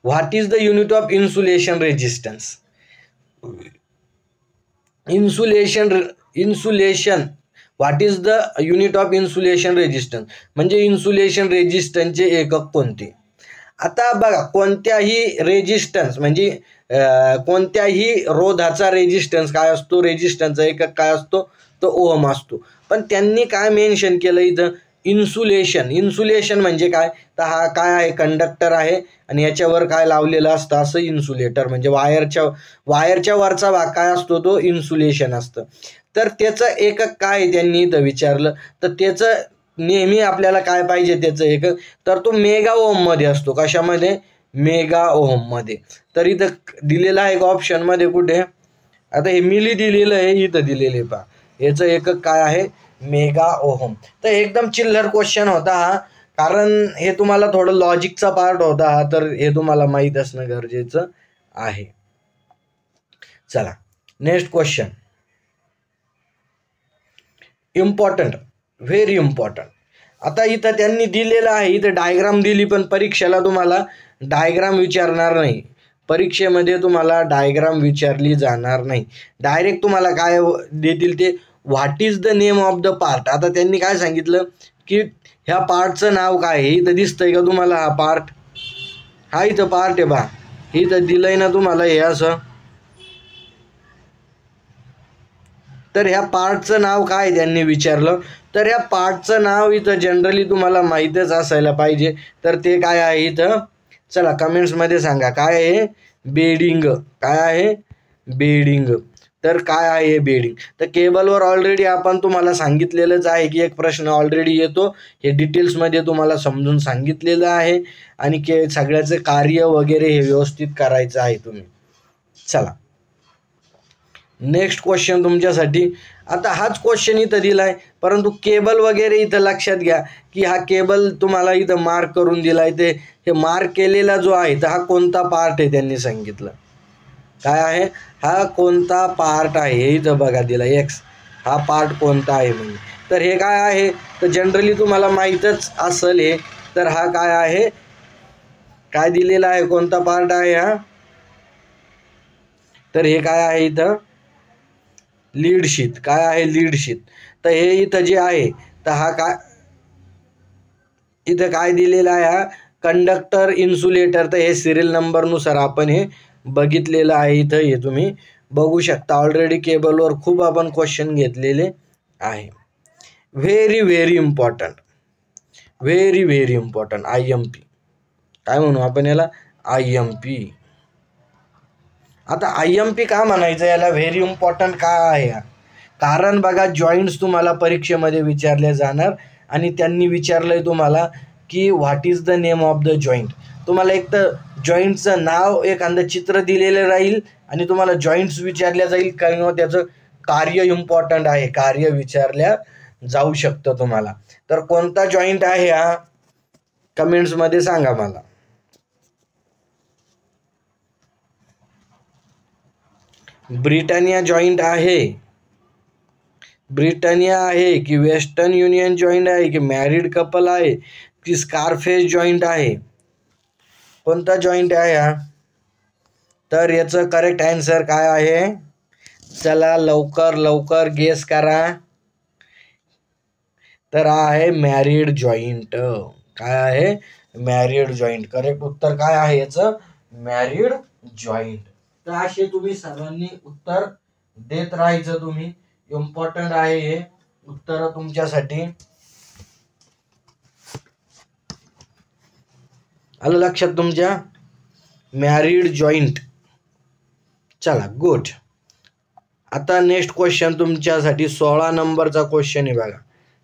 What is the unit of insulation resistance. Insulation what is the unit of insulation resistance, म्हणजे इन्सुलेशन रेजिस्टन्सचे एकक कोणते. आता बघा कोणत्याही रेजिस्टन्स म्हणजे कोणत्याही रोधाचा रेजिस्टन्स काय असतो, रेजिस्टन्सचा एकक काय असतो, तो ओहम असतो. पण त्यांनी काय मेन्शन केलं इथं, इन्सुलेशन म्हणजे काय, तर हा काय आहे, कंडक्टर आहे आणि याच्यावर काय लावलेलं असतं, असं इन्सुलेटर. म्हणजे वायरच्या वरचा भाग काय असतो, तो इन्सुलेशन असतं. तर त्याचं एकक काय त्यांनी इथं विचारलं, तर त्याचं नेहमी आपल्याला काय पाहिजे त्याचं एकक, तर तो मेगा ओहम मध्ये असतो. कशामध्ये, मेगा ओहम मध्ये. तर इथं दिलेलं आहे एक ऑप्शन मध्ये कुठे, आता हे मिली दिलेलं आहे, इथं दिलेले पहा, याचं एकक काय आहे, मेगा ओहम. तर एकदम चिल्लर क्वेश्चन होता हा, कारण हे तुम्हाला थोडं लॉजिकचा पार्ट होता हा, तर हे तुम्हाला माहीत असणं गरजेचं आहे. चला next question, important, very important. आता इथं त्यांनी दिलेलं आहे, इथं डायग्राम दिली, पण परीक्षेला तुम्हाला डायग्राम विचारणार नाही. परीक्षेमध्ये तुम्हाला डायग्राम विचारली जाणार नाही. डायरेक्ट तुम्हाला काय देतील ते, what is the name of the part. आता त्यांनी काय सांगितलं की ह्या पार्टचं नाव काय आहे, इथं दिसतंय का तुम्हाला हा पार्ट, हा इथं पार्ट आहे बा, इथं दिलंय ना तुम्हाला हे असं. तर ह्या पार्टचं नाव काय त्यांनी विचारलं, तर ह्या पार्टचं नाव इथं जनरली तुम्हाला माहीतच असायला पाहिजे. तर ते काय आहे इथं, चला कमेंट्समध्ये सांगा काय आहे, बेडिंग. काय आहे, बेडिंग. तर काय आहे हे बेडिंग. तर केबलवर ऑलरेडी आपण तुम्हाला सांगितलेलंच आहे की एक प्रश्न ऑलरेडी येतो, हे डिटेल्समध्ये तुम्हाला समजून सांगितलेलं आहे आणि सगळ्याचं कार्य वगैरे हे व्यवस्थित करायचं आहे तुम्ही. चला नेक्स्ट क्वेश्चन तुमच्यासाठी. आता हाच क्वेश्चन इथं दिला आहे, परंतु केबल वगैरे इथं लक्षात घ्या की हा केबल तुम्हाला इथं मार्क करून दिला आहे. ते हे मार्क केलेला जो आहे तर हा कोणता पार्ट आहे त्यांनी सांगितलं, काय आहे हा कोणता पार्ट आहे, हे इथं बघा दिला एक्स, हा पार्ट कोणता आहे म्हणजे. तर हे काय आहे, तर जनरली तुम्हाला माहीतच असेल हे. तर हा काय आहे, काय दिलेला आहे, कोणता पार्ट आहे हा, तर हे काय आहे इथं, लीड शीथ. काय आहे, लीड शीथ. तर हे इथं जे आहे तर हा काय इथं काय दिलेलं आहे, हा कंडक्टर इन्सुलेटर. तर हे सिरियल नंबरनुसार आपण हे बघितलेलं आहे. इथं हे तुम्ही बघू शकता, ऑलरेडी केबलवर खूप आपण क्वेश्चन घेतलेले आहे. Very very important, very very important, IMP. काय म्हणू आपण याला, IMP. आता IMP का म्हणायचं याला, व्हेरी इम्पॉर्टंट का आहे, कारण बघा जॉईंट्स तुम्हाला परीक्षेमध्ये विचारले जाणार आणि त्यांनी विचारलंय तुम्हाला की what is the name of the joint. तुम्हाला एक तर जॉईंटचं नाव एखादं चित्र दिलेलं राहील आणि तुम्हाला जॉईंट्स विचारल्या जाईल किंवा त्याचं कार्य इम्पॉर्टंट आहे, कार्य विचारल्या जाऊ शकतं तुम्हाला. तर कोणता जॉईंट आहे हा, कमेंट्समध्ये सांगा मला. ब्रिटानिया जॉईंट आहे, ब्रिटानिया आहे की वेस्टर्न युनियन जॉईंट आहे की मॅरिड कपल आहे की स्कारफेस जॉईंट आहे, कोणता जॉईंट आहे हा? तर याचं करेक्ट आन्सर काय आहे? चला लवकर लवकर गेस करा. तर हा आहे मॅरिड जॉईंट. काय आहे? Married joint. करेक्ट उत्तर काय आहे याचं? Married joint. तर असे तुम्ही सर्वांनी उत्तर देत राहायचं, तुम्ही इम्पॉर्टंट आहे हे उत्तर तुमच्यासाठी. आलं लक्षात तुमच्या? Married joint. चला गुड. आता नेक्स्ट क्वेश्चन तुमच्यासाठी 16 नंबरचा क्वेश्चन आहे बघा.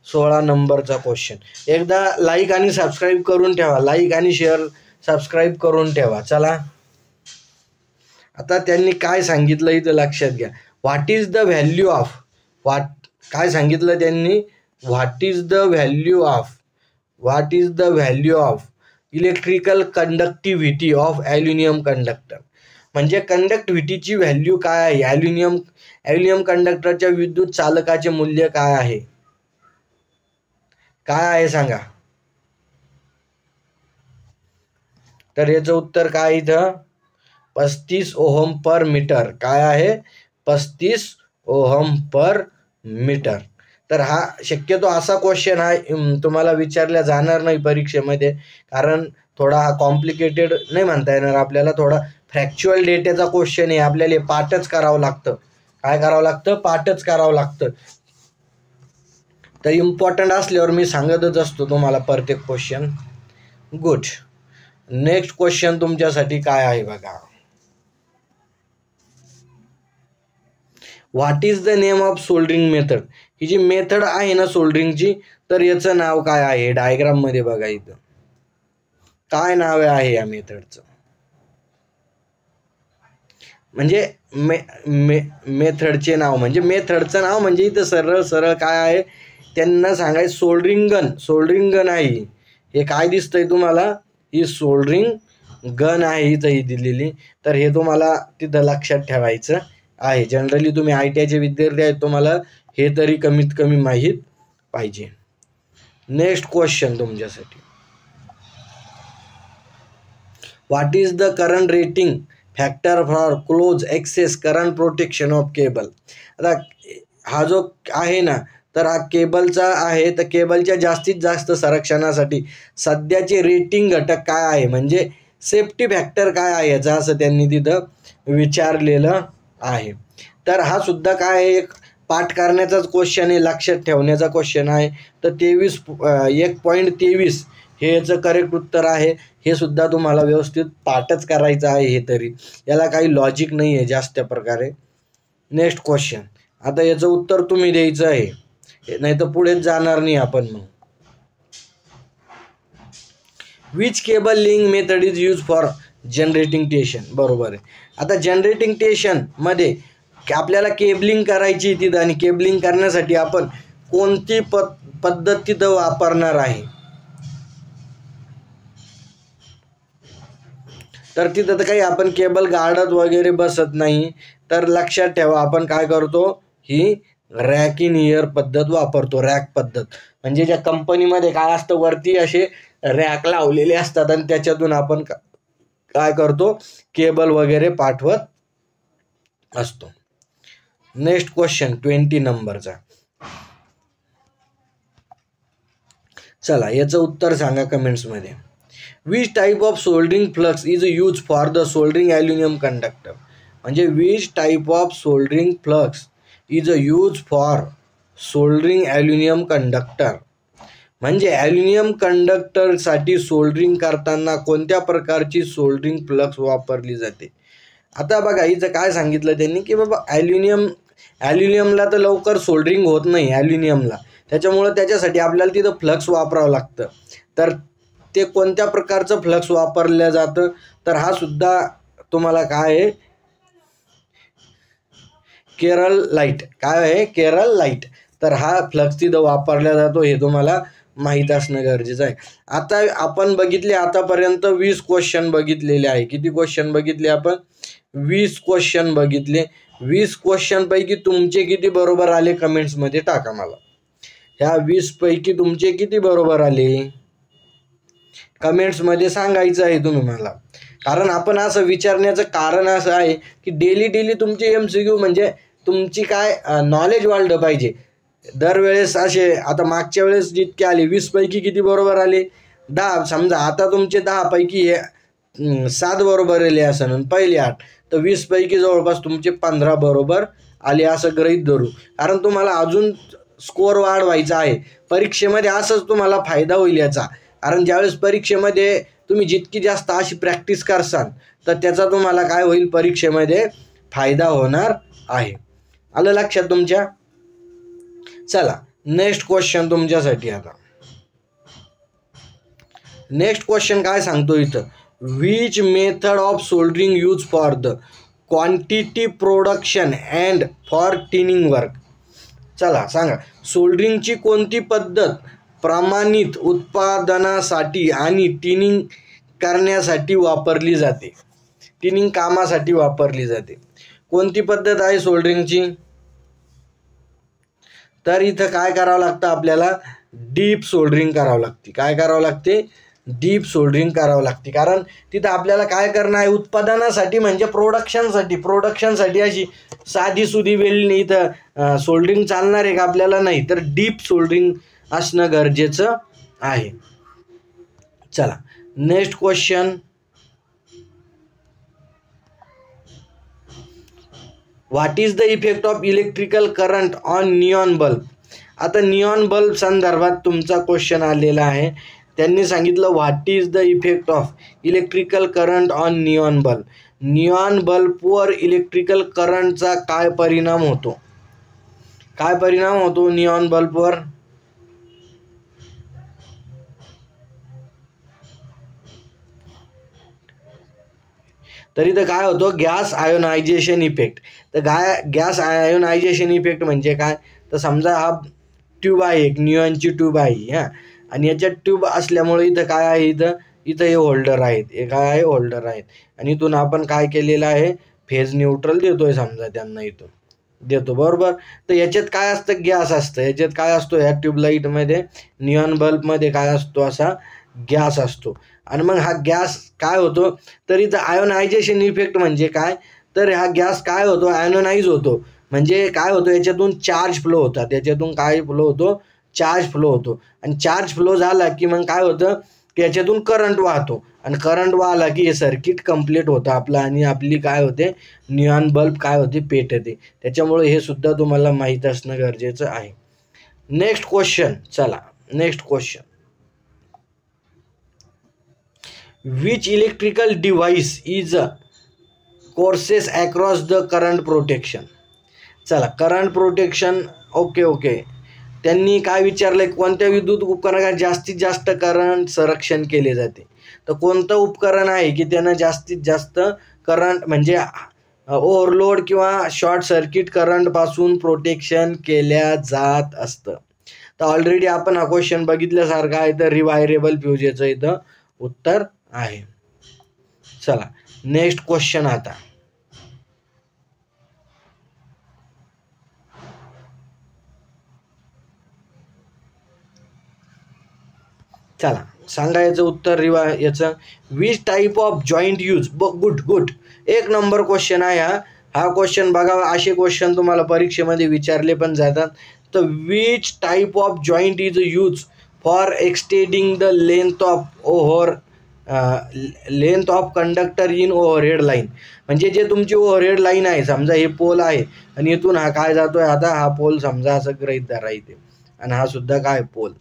16 नंबरचा क्वेश्चन. एकदा लाईक आणि सबस्क्राईब करून ठेवा, लाईक आणि शेअर सबस्क्राईब करून ठेवा. चला आता त्यांनी काय सांगितलं इथं लक्षात घ्या. What is the value of, काय सांगितलं त्यांनी? What is the value of, what is the value of electrical conductivity of aluminium conductor. म्हणजे कंडक्टिव्हिटीची व्हॅल्यू काय आहे? ॲल्युमिनियम कंडक्टरच्या विद्युत चालकाचे मूल्य काय आहे? काय आहे सांगा. तर याचं उत्तर काय इथं? 35 ओहम पर मीटर. काय आहे? 35 ओहम पर मीटर. तर हा शक्यतो असा क्वेश्चन आहे तुम्हाला विचारला जाणार नाही परीक्षेमध्ये, कारण थोडा हा कॉम्प्लिकेटेड नाही म्हणता येणार आपल्याला, थोडा फ्रॅक्च्युअल डेटाचा क्वेश्चन आहे. आपल्याला पाठच करावं लागतं. काय करावं लागतं? पाठच करावं लागतं. तर इम्पॉर्टंट असल्यावर मी सांगतच असतो तुम्हाला प्रत्येक क्वेश्चन. गुड. नेक्स्ट क्वेश्चन तुमच्यासाठी काय आहे बघा. What is the name of soldering method. ही जी मेथड आहे ना सोल्डरिंगची, तर याचं नाव काय आहे? डायग्राम मध्ये बघा इथं काय नाव आहे या मेथडचं. म्हणजे मेथडचे नाव, म्हणजे मेथडचं नाव म्हणजे इथं सरळ सरळ काय आहे त्यांना सांगायचं, सोल्डरिंग गन. सोल्डरिंग गन आहे हे. काय दिसतंय तुम्हाला? ही सोल्डरिंग गन आहे इथं ही दिलेली. तर हे तुम्हाला तिथं लक्षात ठेवायचं आहे. जनरली तुम्ही ITIचे विद्यार्थी आहेत, तुम्हाला हे तरी कमीत कमी माहीत पाहिजे. नेक्स्ट क्वेश्चन तुमच्यासाठी. What is the current rating factor for close excess current protection of cable. आता हा जो आहे ना, तर हा केबलचा आहे. तर केबलच्या जास्तीत जास्त संरक्षणासाठी सध्याचे रेटिंग घटक काय आहे, म्हणजे सेफ्टी फॅक्टर काय आहे याचा, असं त्यांनी तिथं विचारलेलं आहे. तर हा सुद्धा काय आहे, एक पाठ करण्याचाच क्वेश्चन आहे, लक्षात ठेवण्याचा क्वेश्चन आहे. तर 1.23 हे याचं करेक्ट उत्तर आहे. हे सुद्धा तुम्हाला व्यवस्थित पाठच करायचं आहे. हे तरी याला काही लॉजिक नाही आहे जास्त प्रकारे. Next question. आता याचं उत्तर तुम्ही द्यायचं आहे, नाही तर पुढेच जाणार नाही आपण. मग which cable link method is use for generating tension. बरोबर आहे. आता जनरेटिंग टेन्शन मध्ये आपल्याला केबलिंग करायची तिथं, आणि केबलिंग करण्यासाठी आपण कोणती पद्धत तिथं वापरणार आहे. तर तिथं तर काही आपण केबल गाडत वगैरे बसत नाही. तर लक्षात ठेवा, आपण काय करतो, ही रॅक इन इयर पद्धत वापरतो. रॅक पद्धत म्हणजे ज्या कंपनीमध्ये काय असतं, वरती असे रॅक लावलेले असतात आणि त्याच्यातून आपण काय करतो, केबल वगैरे पाठवत असतो. नेक्स्ट क्वेश्चन 20 नंबरचा. चला याचं उत्तर सांगा कमेंट्समध्ये. Which type of soldering flux is use for the soldering aluminium conductor. म्हणजे which type of soldering flux is use for soldering aluminium conductor. म्हणजे ॲल्युमिनियम कंडक्टरसाठी सोल्डरिंग करताना कोणत्या प्रकारची सोल्डरिंग फ्लक्स वापरली जाते. आता बघा इथं काय सांगितलं त्यांनी की बाबा ॲल्युमिनियमला तर लवकर सोल्डरिंग होत नाही ॲल्युमिनियमला, त्याच्यामुळं त्याच्यासाठी आपल्याला तिथं फ्लक्स वापरावं लागतं. तर ते कोणत्या प्रकारचं फ्लक्स वापरलं जातं, तर हा सुद्धा तुम्हाला काय आहे, केरळ लाईट. काय आहे? केरळ लाईट. तर हा फ्लक्स तिथं वापरला जातो, हे तुम्हाला माहीत असणं गरजेचं आहे. आता आपण बघितले आतापर्यंत 20 क्वेश्चन बघितलेले आहे. किती क्वेश्चन बघितले आपण? 20 क्वेश्चन बघितले. 20 क्वेश्चनपैकी तुमचे किती बरोबर आले कमेंट्समध्ये टाका मला. ह्या 20 पैकी तुमचे किती बरोबर आले कमेंट्समध्ये सांगायचं आहे तुम्ही मला. कारण आपण असं विचारण्याचं कारण असं आहे की डेली तुमचे MCQ म्हणजे तुमची काय नॉलेज वाढलं पाहिजे. दरवेळेस असे आता मागच्या वेळेस जितके आले 20 पैकी किती बरोबर आले? 10. समजा आता तुमचे 10 पैकी 7 बरोबर आले असं आणि पहिले 8, तर 20 पैकी जवळपास तुमचे 15 बरोबर आले असं गृहीत धरू. कारण तुम्हाला अजून स्कोअर वाढवायचा आहे परीक्षेमध्ये. असंच तुम्हाला फायदा होईल याचा. कारण ज्यावेळेस परीक्षेमध्ये तुम्ही जितकी जास्त अशी प्रॅक्टिस करसाल तर त्याचा तुम्हाला काय होईल? परीक्षेमध्ये फायदा होणार आहे. आलं लक्षात तुमच्या? चला नेक्स्ट क्वेश्चन तुमच्यासाठी. आता नेक्स्ट क्वेश्चन काय सांगतो इथं? Which method of soldering use for the quantity production and for tinning work. चला सांगा, सोल्डरिंगची कोणती पद्धत प्रमाणित उत्पादनासाठी आणि टिनिंग करण्यासाठी वापरली जाते? टिनिंग कामासाठी वापरली जाते. कोणती पद्धत आहे सोल्डरिंगची? तर इथं काय करावं लागतं आपल्याला? डीप सोल्डरिंग करावं लागते. काय करावं लागते? डीप सोल्डरिंग करावं लागते. कारण तिथं आपल्याला काय करणं आहे? उत्पादनासाठी म्हणजे प्रोडक्शनसाठी अशी साधी सुधी वेल्डिंग इथं सोल्डरिंग चालणार आहे का आपल्याला? नाही. तर डीप सोल्डरिंग असणं गरजेचं आहे. चला next question. What is the effect of electrical current on neon bulb? आता निऑन बल्ब संदर्भात तुमचा क्वेश्चन आलेला आहे. त्यांनी सांगितलं what is the effect of electrical current on neon bulb. Neon बल्बवर इलेक्ट्रिकल करंटचा काय परिणाम होतो? काय परिणाम होतो निऑन बल्बवर? तर इथं काय होतं? Gas ionization effect. तर गॅस आयोनायझेशन इफेक्ट म्हणजे काय? तर समजा हा ट्यूब आहे, एक निऑनची ट्यूब आहे आणि याच्यात ट्यूब असल्यामुळे इथं काय आहे? इथं हे होल्डर आहेत. हे काय आहे? होल्डर आहेत. आणि इथून आपण काय केलेलं आहे? फेज न्यूट्रल देतोय समजा त्यांना, इथून देतो बरोबर. तर याच्यात काय असतं? गॅस असतं. याच्यात काय असतो? ह्या ट्यूबलाईटमध्ये निऑन बल्बमध्ये काय असतो? असा गॅस असतो. आणि मग हा गॅस काय होतो? तर इथं आयोनायझेशन इफेक्ट म्हणजे काय? तर हा गॅस काय होतो? आयोनाइज होतो. म्हणजे काय होतं? याच्यातून चार्ज फ्लो होतात. याच्यातून काय फ्लो होतो? चार्ज फ्लो होतो. आणि चार्ज फ्लो झाला की मग काय होतं? की याच्यातून करंट वाहतो. आणि करंट वाहला की हे सर्किट कंप्लीट होतं आपलं आणि आपली काय होते? निऑन बल्ब काय होते? पेटते. त्याच्यामुळे हे सुद्धा तुम्हाला माहीत असणं गरजेचं आहे. Next question. चला next question. Which electrical device is courses across the current protection? चला करंट प्रोटेक्शन. ओके. त्यांनी काय विचारलंय? कोणत्या विद्युत उपकरणात जास्तीत जास्त करंट संरक्षण केले जाते? तर कोणतं उपकरण आहे की त्यानं जास्तीत जास्त करंट म्हणजे ओव्हरलोड किंवा शॉर्ट सर्किट करंटपासून प्रोटेक्शन केल्या जात असतं? तर ऑलरेडी आपण हा क्वेश्चन बघितल्यासारखा आहे. तर रिवायरेबल फ्यूजचं इथं उत्तर आहे. चला नेक्स्ट क्वेश्चन. आता चला सांगा याचं उत्तर. याचं which type of joint use? Good. एक नंबर क्वेश्चन आहे हा क्वेश्चन बघा. असे क्वेश्चन तुम्हाला परीक्षेमध्ये विचारले पण जातात. तर which type of joint is use for extending the length of conductor in overhead line? म्हणजे जे तुमची ओव्हरहेड लाईन आहे, समजा हे पोल आहे आणि इथून हा काय जातोय? आता हा पोल समजा असं गृहीत धरा इथे, आणि हा सुद्धा काय पोल.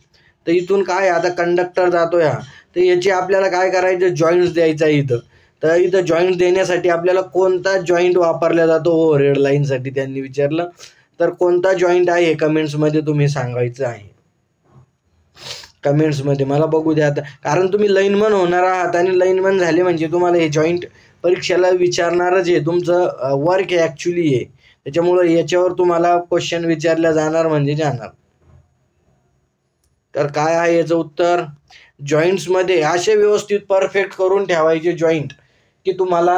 तर इथून काय आता कंडक्टर जातोय हा. तर याची आपल्याला काय करायचं? जॉईंट्स द्यायचा इथं. तर इथं जॉईंट देण्यासाठी आपल्याला कोणता जॉईंट वापरला जातो ओव्हरहेड लाईनसाठी त्यांनी विचारलं. तर कोणता जॉईंट आहे हे कमेंट्समध्ये तुम्ही सांगायचं आहे. कमेंट्समध्ये मला बघू द्या आता. कारण तुम्ही लाईनमन होणार आहात आणि लाईनमन झाले म्हणजे तुम्हाला हे जॉईंट परीक्षेला विचारणारच आहे. तुमचं वर्क आहे ॲक्च्युली हे. त्याच्यामुळे याच्यावर तुम्हाला क्वेश्चन विचारला जाणार म्हणजे जाणार. तर काय आहे याचं उत्तर? जॉईंट्समध्ये असे व्यवस्थित परफेक्ट करून ठेवायचे जॉईंट की तुम्हाला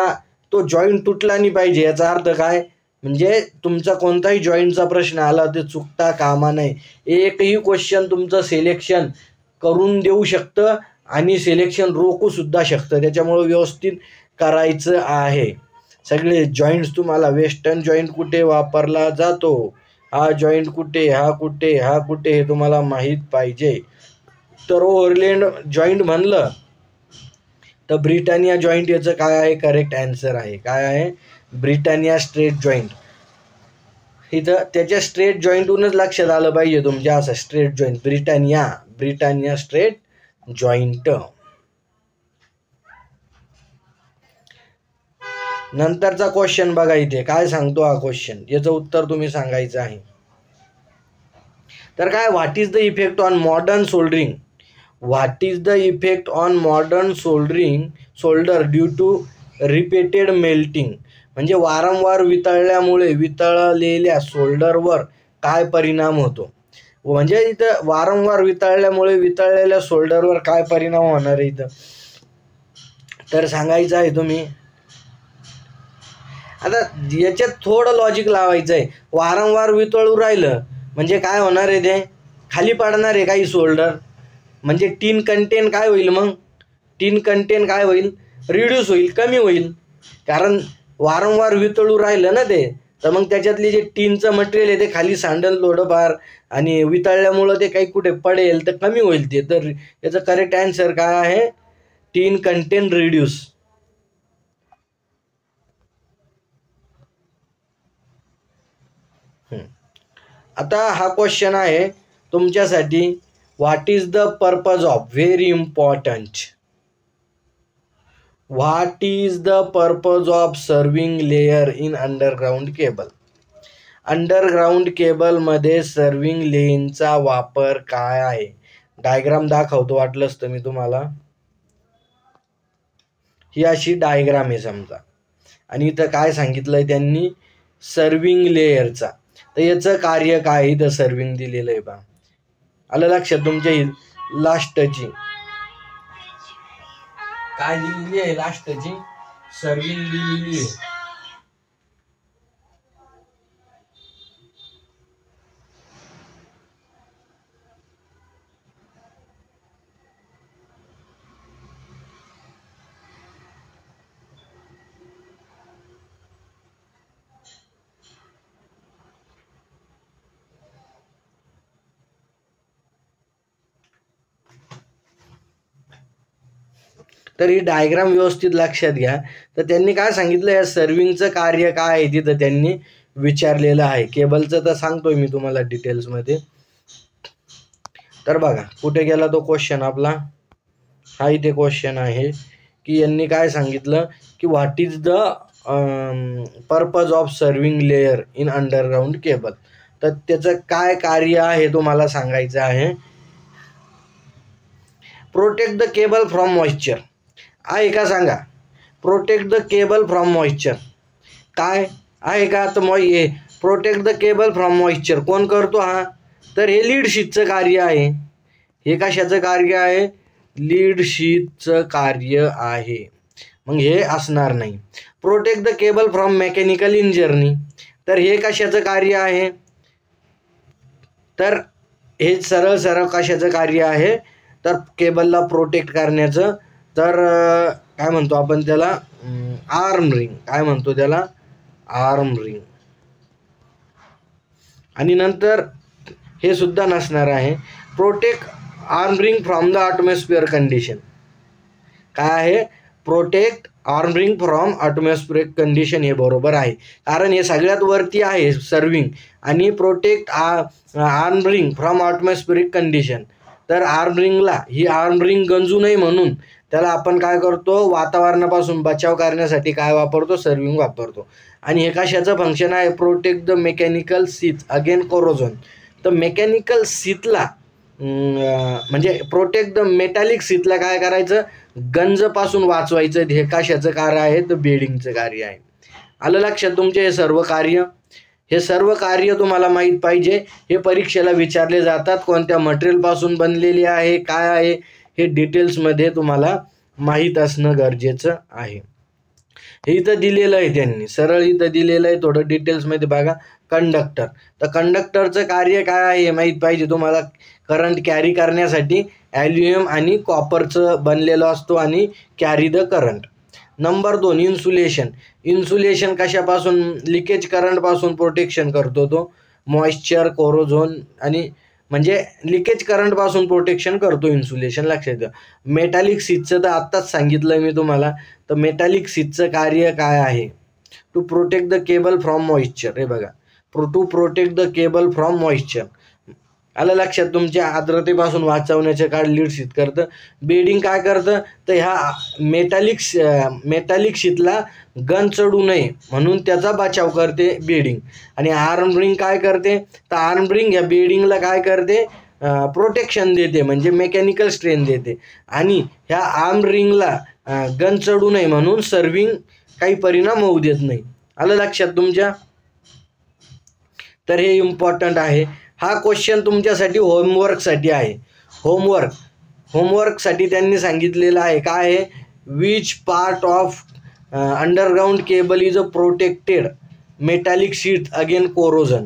तो जॉईंट तुटला नाही पाहिजे. याचा अर्थ काय म्हणजे तुमचा कोणताही जॉईंटचा प्रश्न आला ते चुकता कामा नये. एकही क्वेश्चन तुमचं सिलेक्शन करून देऊ शकतं आणि सिलेक्शन रोखू सुद्धा शकतं. त्याच्यामुळे व्यवस्थित करायचं आहे. सगळे जॉईंट्स तुम्हाला वेस्टर्न जॉईंट कुठे वापरला जातो, हा जॉईंट कुठे, हा कुठे, हा कुठे, हे तुम्हाला माहीत पाहिजे. तर ओव्हरलँड जॉईंट म्हणलं तर ब्रिटानिया जॉईंट याचं काय आहे? करेक्ट आन्सर आहे. काय आहे? Britannia straight joint. इथं त्याच्या स्ट्रेट जॉईंटहूनच लक्षात आलं पाहिजे तुमच्या, असं straight joint Britannia straight joint. नंतरचा क्वेश्चन बघा, इथे काय सांगतो हा क्वेश्चन, याचं उत्तर तुम्ही सांगायचं आहे. तर काय, what is the effect on modern soldering? What is the effect on modern solder due to repeated melting? म्हणजे वारंवार वितळल्यामुळे वितळलेल्या सोल्डरवर काय परिणाम होतो? म्हणजे इथं वारंवार वितळल्यामुळे वितळलेल्या सोल्डरवर काय परिणाम होणार आहे इथं, तर सांगायचं आहे तुम्ही. आता याच्यात थोडं लॉजिक लावायचं आहे. वारंवार वितळू राहिलं म्हणजे काय होणार आहे? ते खाली पडणार आहे काही सोल्डर. म्हणजे टीन कंटेंट काय होईल? मग टीन कंटेंट काय होईल? रिड्यूस होईल, कमी होईल. कारण वारंवार वितळू राहिलं ना ते, तर मग त्याच्यातले जे टीनचं मटेरियल आहे ते खाली सांडेल थोडंफार, आणि वितळल्यामुळं ते काही कुठे पडेल तर कमी होईल ते. तर याचं करेक्ट आन्सर काय आहे? Tin content reduce. आता हा क्वेश्चन आहे तुमच्यासाठी. What is the purpose of, very important, what is the purpose of serving layer in underground cable? Underground केबलमध्ये सर्विंग लेनचा वापर काय आहे? डायग्राम दाखवतो वाटलंच तर मी तुम्हाला. ही अशी डायग्राम आहे समजा, आणि इथं काय सांगितलंय त्यांनी? सर्विंग लेयरचा. तर याचं कार्य काय? इथं सर्विंग दिलेलं आहे बा. आलं लक्षात तुमच्या? ही लास्टची काय दिलेली आहे? लास्टची सर्विंग दिलेली आहे. तर ही डायग्राम व्यवस्थित लक्षात घ्या. तर त्यांनी काय सांगितलं, या सर्विंगचं कार्य काय आहे तिथं त्यांनी विचारलेलं आहे. केबलचं तर सांगतोय मी तुम्हाला डिटेल्समध्ये. तर बघा कुठे गेला तो क्वेश्चन आपला. हा इथे क्वेश्चन आहे की यांनी काय सांगितलं की what is the purpose of serving layer in underground cable. तर त्याचं काय कार्य आहे तुम्हाला सांगायचं आहे. Protect the cable from moisture आहे का सांगा? Protect the cable from moisture काय आहे का? तर protect the cable from moisture कोण करतो? हा तर हे लीड शीथचं कार्य आहे. हे कशाचं कार्य आहे? लीड शीथचं कार्य आहे. मग हे असणार नाही. Protect the cable from mechanical injury, तर हे कशाचं कार्य आहे? तर हे सरळ कशाचं कार्य आहे? तर केबलला प्रोटेक्ट करण्याचं. तर काय म्हणतो आपण त्याला? Arm ring. काय म्हणतो त्याला? Arm ring. आणि नंतर हे सुद्धा नसणार आहे. Protect arm ring from the atmosphere condition. काय आहे? Protect arm ring from atmospheric condition. हे बरोबर आहे, कारण हे सगळ्यात वरती आहे सर्विंग, आणि protect arm ring from atmospheric condition. तर आर्म रिंगला, ही आर्म रिंग गंजू नये म्हणून त्याला आपण काय करतो? वातावरणापासून बचाव करण्यासाठी काय वापरतो? सर्विंग वापरतो. आणि हे कशाचं फंक्शन आहे? Protect the mechanical sheath again corrosion. तर मेकॅनिकल सीथला म्हणजे प्रोटेक्ट द मेटॅलिक सीथला काय करायचं? गंजपासून वाचवायचं. हे कशाचं कार्य आहे? तर बेडिंगचं कार्य आहे. आलं लक्षात तुमचे हे सर्व कार्य? हे सर्व कार्य तुम्हाला माहीत पाहिजे. हे परीक्षेला विचारले जातात. कोणत्या मटेरियलपासून बनलेली आहे, काय आहे, हे डिटेल्समध्ये तुम्हाला माहीत असणं गरजेचं आहे. हे इथं दिलेलं आहे, त्यांनी सरळ इथं दिलेलं आहे. थोडं डिटेल्समध्ये बघा. कंडक्टर, तर कंडक्टरचं कार्य काय आहे हे माहीत पाहिजे तुम्हाला. करंट कॅरी करण्यासाठी ॲल्युमिनियम आणि कॉपरचं बनलेलं असतो आणि carry the current. Number 2 insulation. Insulation कशापासून? लिकेज करंटपासून प्रोटेक्शन करतो तो. मॉइश्चर, कोरोझोन आणि म्हणजे लिकेज करंटपासून प्रोटेक्शन करतो इन्सुलेशन, लक्षात घ्या. मेटॅलिक शीटचं तर आत्ताच सांगितलं मी तुम्हाला. तर मेटॅलिक शीटचं कार्य काय आहे? To protect the cable from moisture. हे बघा, to protect the cable from moisture. आलं लक्षात तुमच्या? आर्द्रतेपासून वाचवण्याचे कार्य लीड शीट करतं. बेडिंग काय करतं? तर ह्या मेटॅलिक शीटला गन चढू नये म्हणून त्याचा बचाव करते बेडिंग. आणि आर्म रिंग काय करते? तर आर्म रिंग ह्या बेडिंगला काय करते? प्रोटेक्शन देते, म्हणजे मेकॅनिकल स्ट्रेंथ देते. आणि ह्या आर्म रिंगला गन चढू नये म्हणून सर्विंग काही परिणाम होऊ देत नाही. आलं लक्षात तुमच्या? तर हे इम्पॉर्टंट आहे. हा क्वेश्चन तुमच्यासाठी होमवर्कसाठी आहे. होमवर्कसाठी त्यांनी सांगितलेलं आहे काय आहे? Which part of underground cable is a protected metallic sheet again corrosion.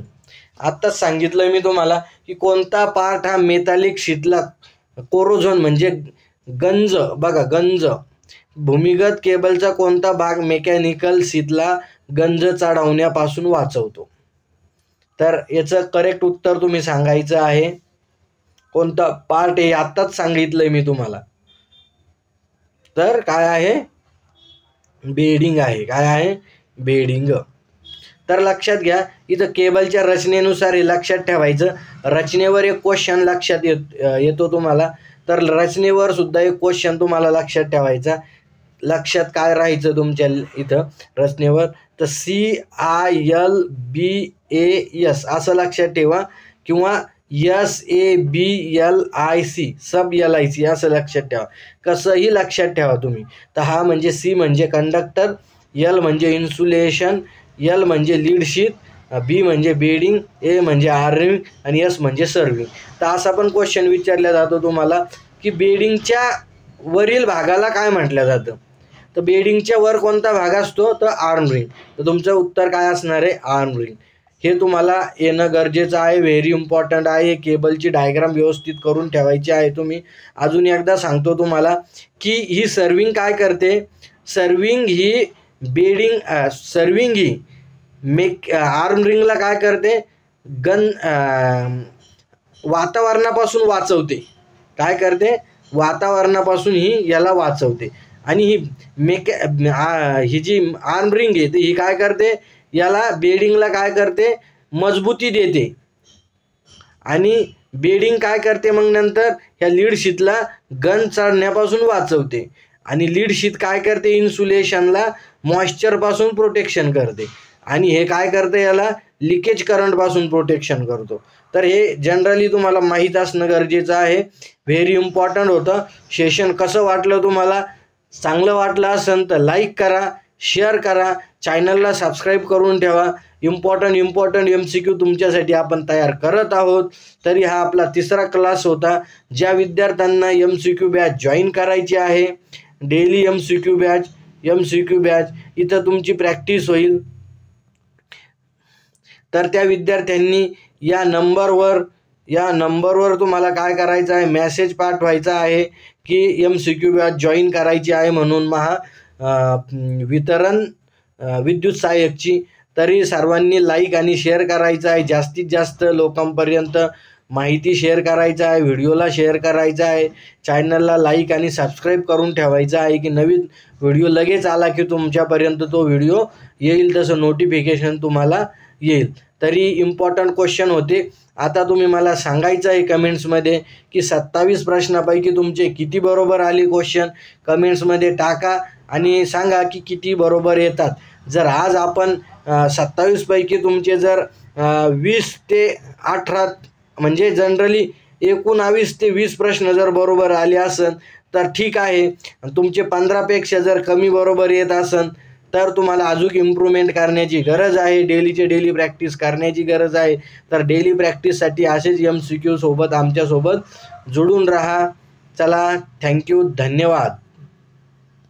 आत्ताच सांगितलं मी तुम्हाला की कोणता पार्ट हा मेटॅलिक शीटला कोरोजन म्हणजे गंज, बघा गंज, भूमिगत केबलचा कोणता भाग मेकॅनिकल शीटला गंज चढवण्यापासून वाचवतो? तर याचं करेक्ट उत्तर तुम्ही सांगायचं आहे. कोणता पार्ट आहे आत्ताच सांगितलंय मी तुम्हाला. तर काय आहे? बेडिंग आहे. काय आहे? बेडिंग. तर लक्षात घ्या, इथं केबलच्या रचनेनुसार हे लक्षात ठेवायचं. रचनेवर एक क्वेश्चन लक्षात येतो तुम्हाला. तर रचनेवर सुद्धा एक क्वेश्चन तुम्हाला लक्षात ठेवायचा. लक्षात काय राहायचं तुमच्या इथं रचनेवर? तर CILBAS असं लक्षात ठेवा, किंवा SABLIC सब LIC असं लक्षात ठेवा. कसंही लक्षात ठेवा तुम्ही. तर हा म्हणजे C म्हणजे कंडक्टर, L म्हणजे इन्सुलेशन, L म्हणजे लीड शीट, B म्हणजे बेडिंग, A म्हणजे आर्मिंग आणि S म्हणजे सर्विंग. तर असा पण क्वेश्चन विचारला जातो तुम्हाला की बेडिंगच्या वरील भागाला काय म्हटलं जातं? तर बेडिंगच्या वर कोणता भाग असतो? तर आर्म रिंग. तर तुमचं उत्तर काय असणार आहे? Arm ring. हे तुम्हाला येणं गरजेचं आहे. व्हेरी इम्पॉर्टंट आहे. केबलची डायग्राम व्यवस्थित करून ठेवायची आहे तुम्ही. अजून एकदा सांगतो तुम्हाला की ही सर्विंग काय करते? सर्विंग ही आर्म रिंगला काय करते? वातावरणापासून वाचवते. काय करते? वातावरणापासून ही याला वाचवते. आणि ही ही जी आर्म रिंग आहे ही काय करते? याला बेडिंगला काय करते? मजबूती देते. आणि बेडिंग काय करते मग नंतर? ह्या लीड शीटला गन चढण्यापासून वाचवते. आणि लीड शीट काय करते? इन्सुलेशनला मॉइश्चरपासून प्रोटेक्शन करते. आणि हे काय करते? याला लिकेज करंटपासून प्रोटेक्शन करतो. तर हे जनरली तुम्हाला माहीत असणं गरजेचं आहे. व्हेरी इम्पॉर्टंट होतं. सेशन कसं वाटलं तुम्हाला? चांगलं वाटलं असेल तर लाईक करा, शेअर करा, चॅनलला सबस्क्राईब करून ठेवा. इम्पॉर्टंट MCQ तुमच्यासाठी आपण तयार करत आहोत. तरी हा आपला 3रा क्लास होता. ज्या विद्यार्थ्यांना MCQ बॅच जॉईन करायची आहे, डेली MCQ बॅच इथं तुमची प्रॅक्टिस होईल. तर त्या विद्यार्थ्यांनी या नंबरवर तुम्हाला काय करायचं आहे? मेसेज पाठवायचा आहे की MCQ बॅच जॉईन करायची आहे म्हणून वितरण विद्युत सहाय्यकची. तरी सर्वांनी लाईक आणि शेअर करायचं आहे. जास्तीत जास्त लोकांपर्यंत माहिती शेअर करायचं आहे. व्हिडिओला शेअर करायचा आहे. चॅनलला लाईक आणि सबस्क्राईब करून ठेवायचं आहे की नवीन व्हिडिओ लगेच आला की तुमच्यापर्यंत तो व्हिडिओ येईल, तसं नोटिफिकेशन तुम्हाला येईल. तरी इम्पॉर्टंट क्वेश्चन होते. आता तुम्ही मला सांगायचं आहे कमेंट्समध्ये की 27 प्रश्नापैकी तुमचे किती बरोबर आले क्वेश्चन. कमेंट्समध्ये टाका आणि सांगा की किती बरोबर येतात. जर आज आपण 27 पैकी तुमचे जर 20 ते 18 म्हणजे जनरली 19 ते 20 प्रश्न जर बरोबर आले असेल तर ठीक आहे. तुमचे 15पेक्षा जर कमी बरोबर येत असेल तर तुम्हाला अजून इम्प्रूव्हमेंट करण्याची गरज आहे, डेली प्रॅक्टिस करण्याची गरज आहे. तर डेली प्रॅक्टिससाठी असेच MCQ सोबत आमच्यासोबत जोडून राहा. चला, थँक्यू, धन्यवाद.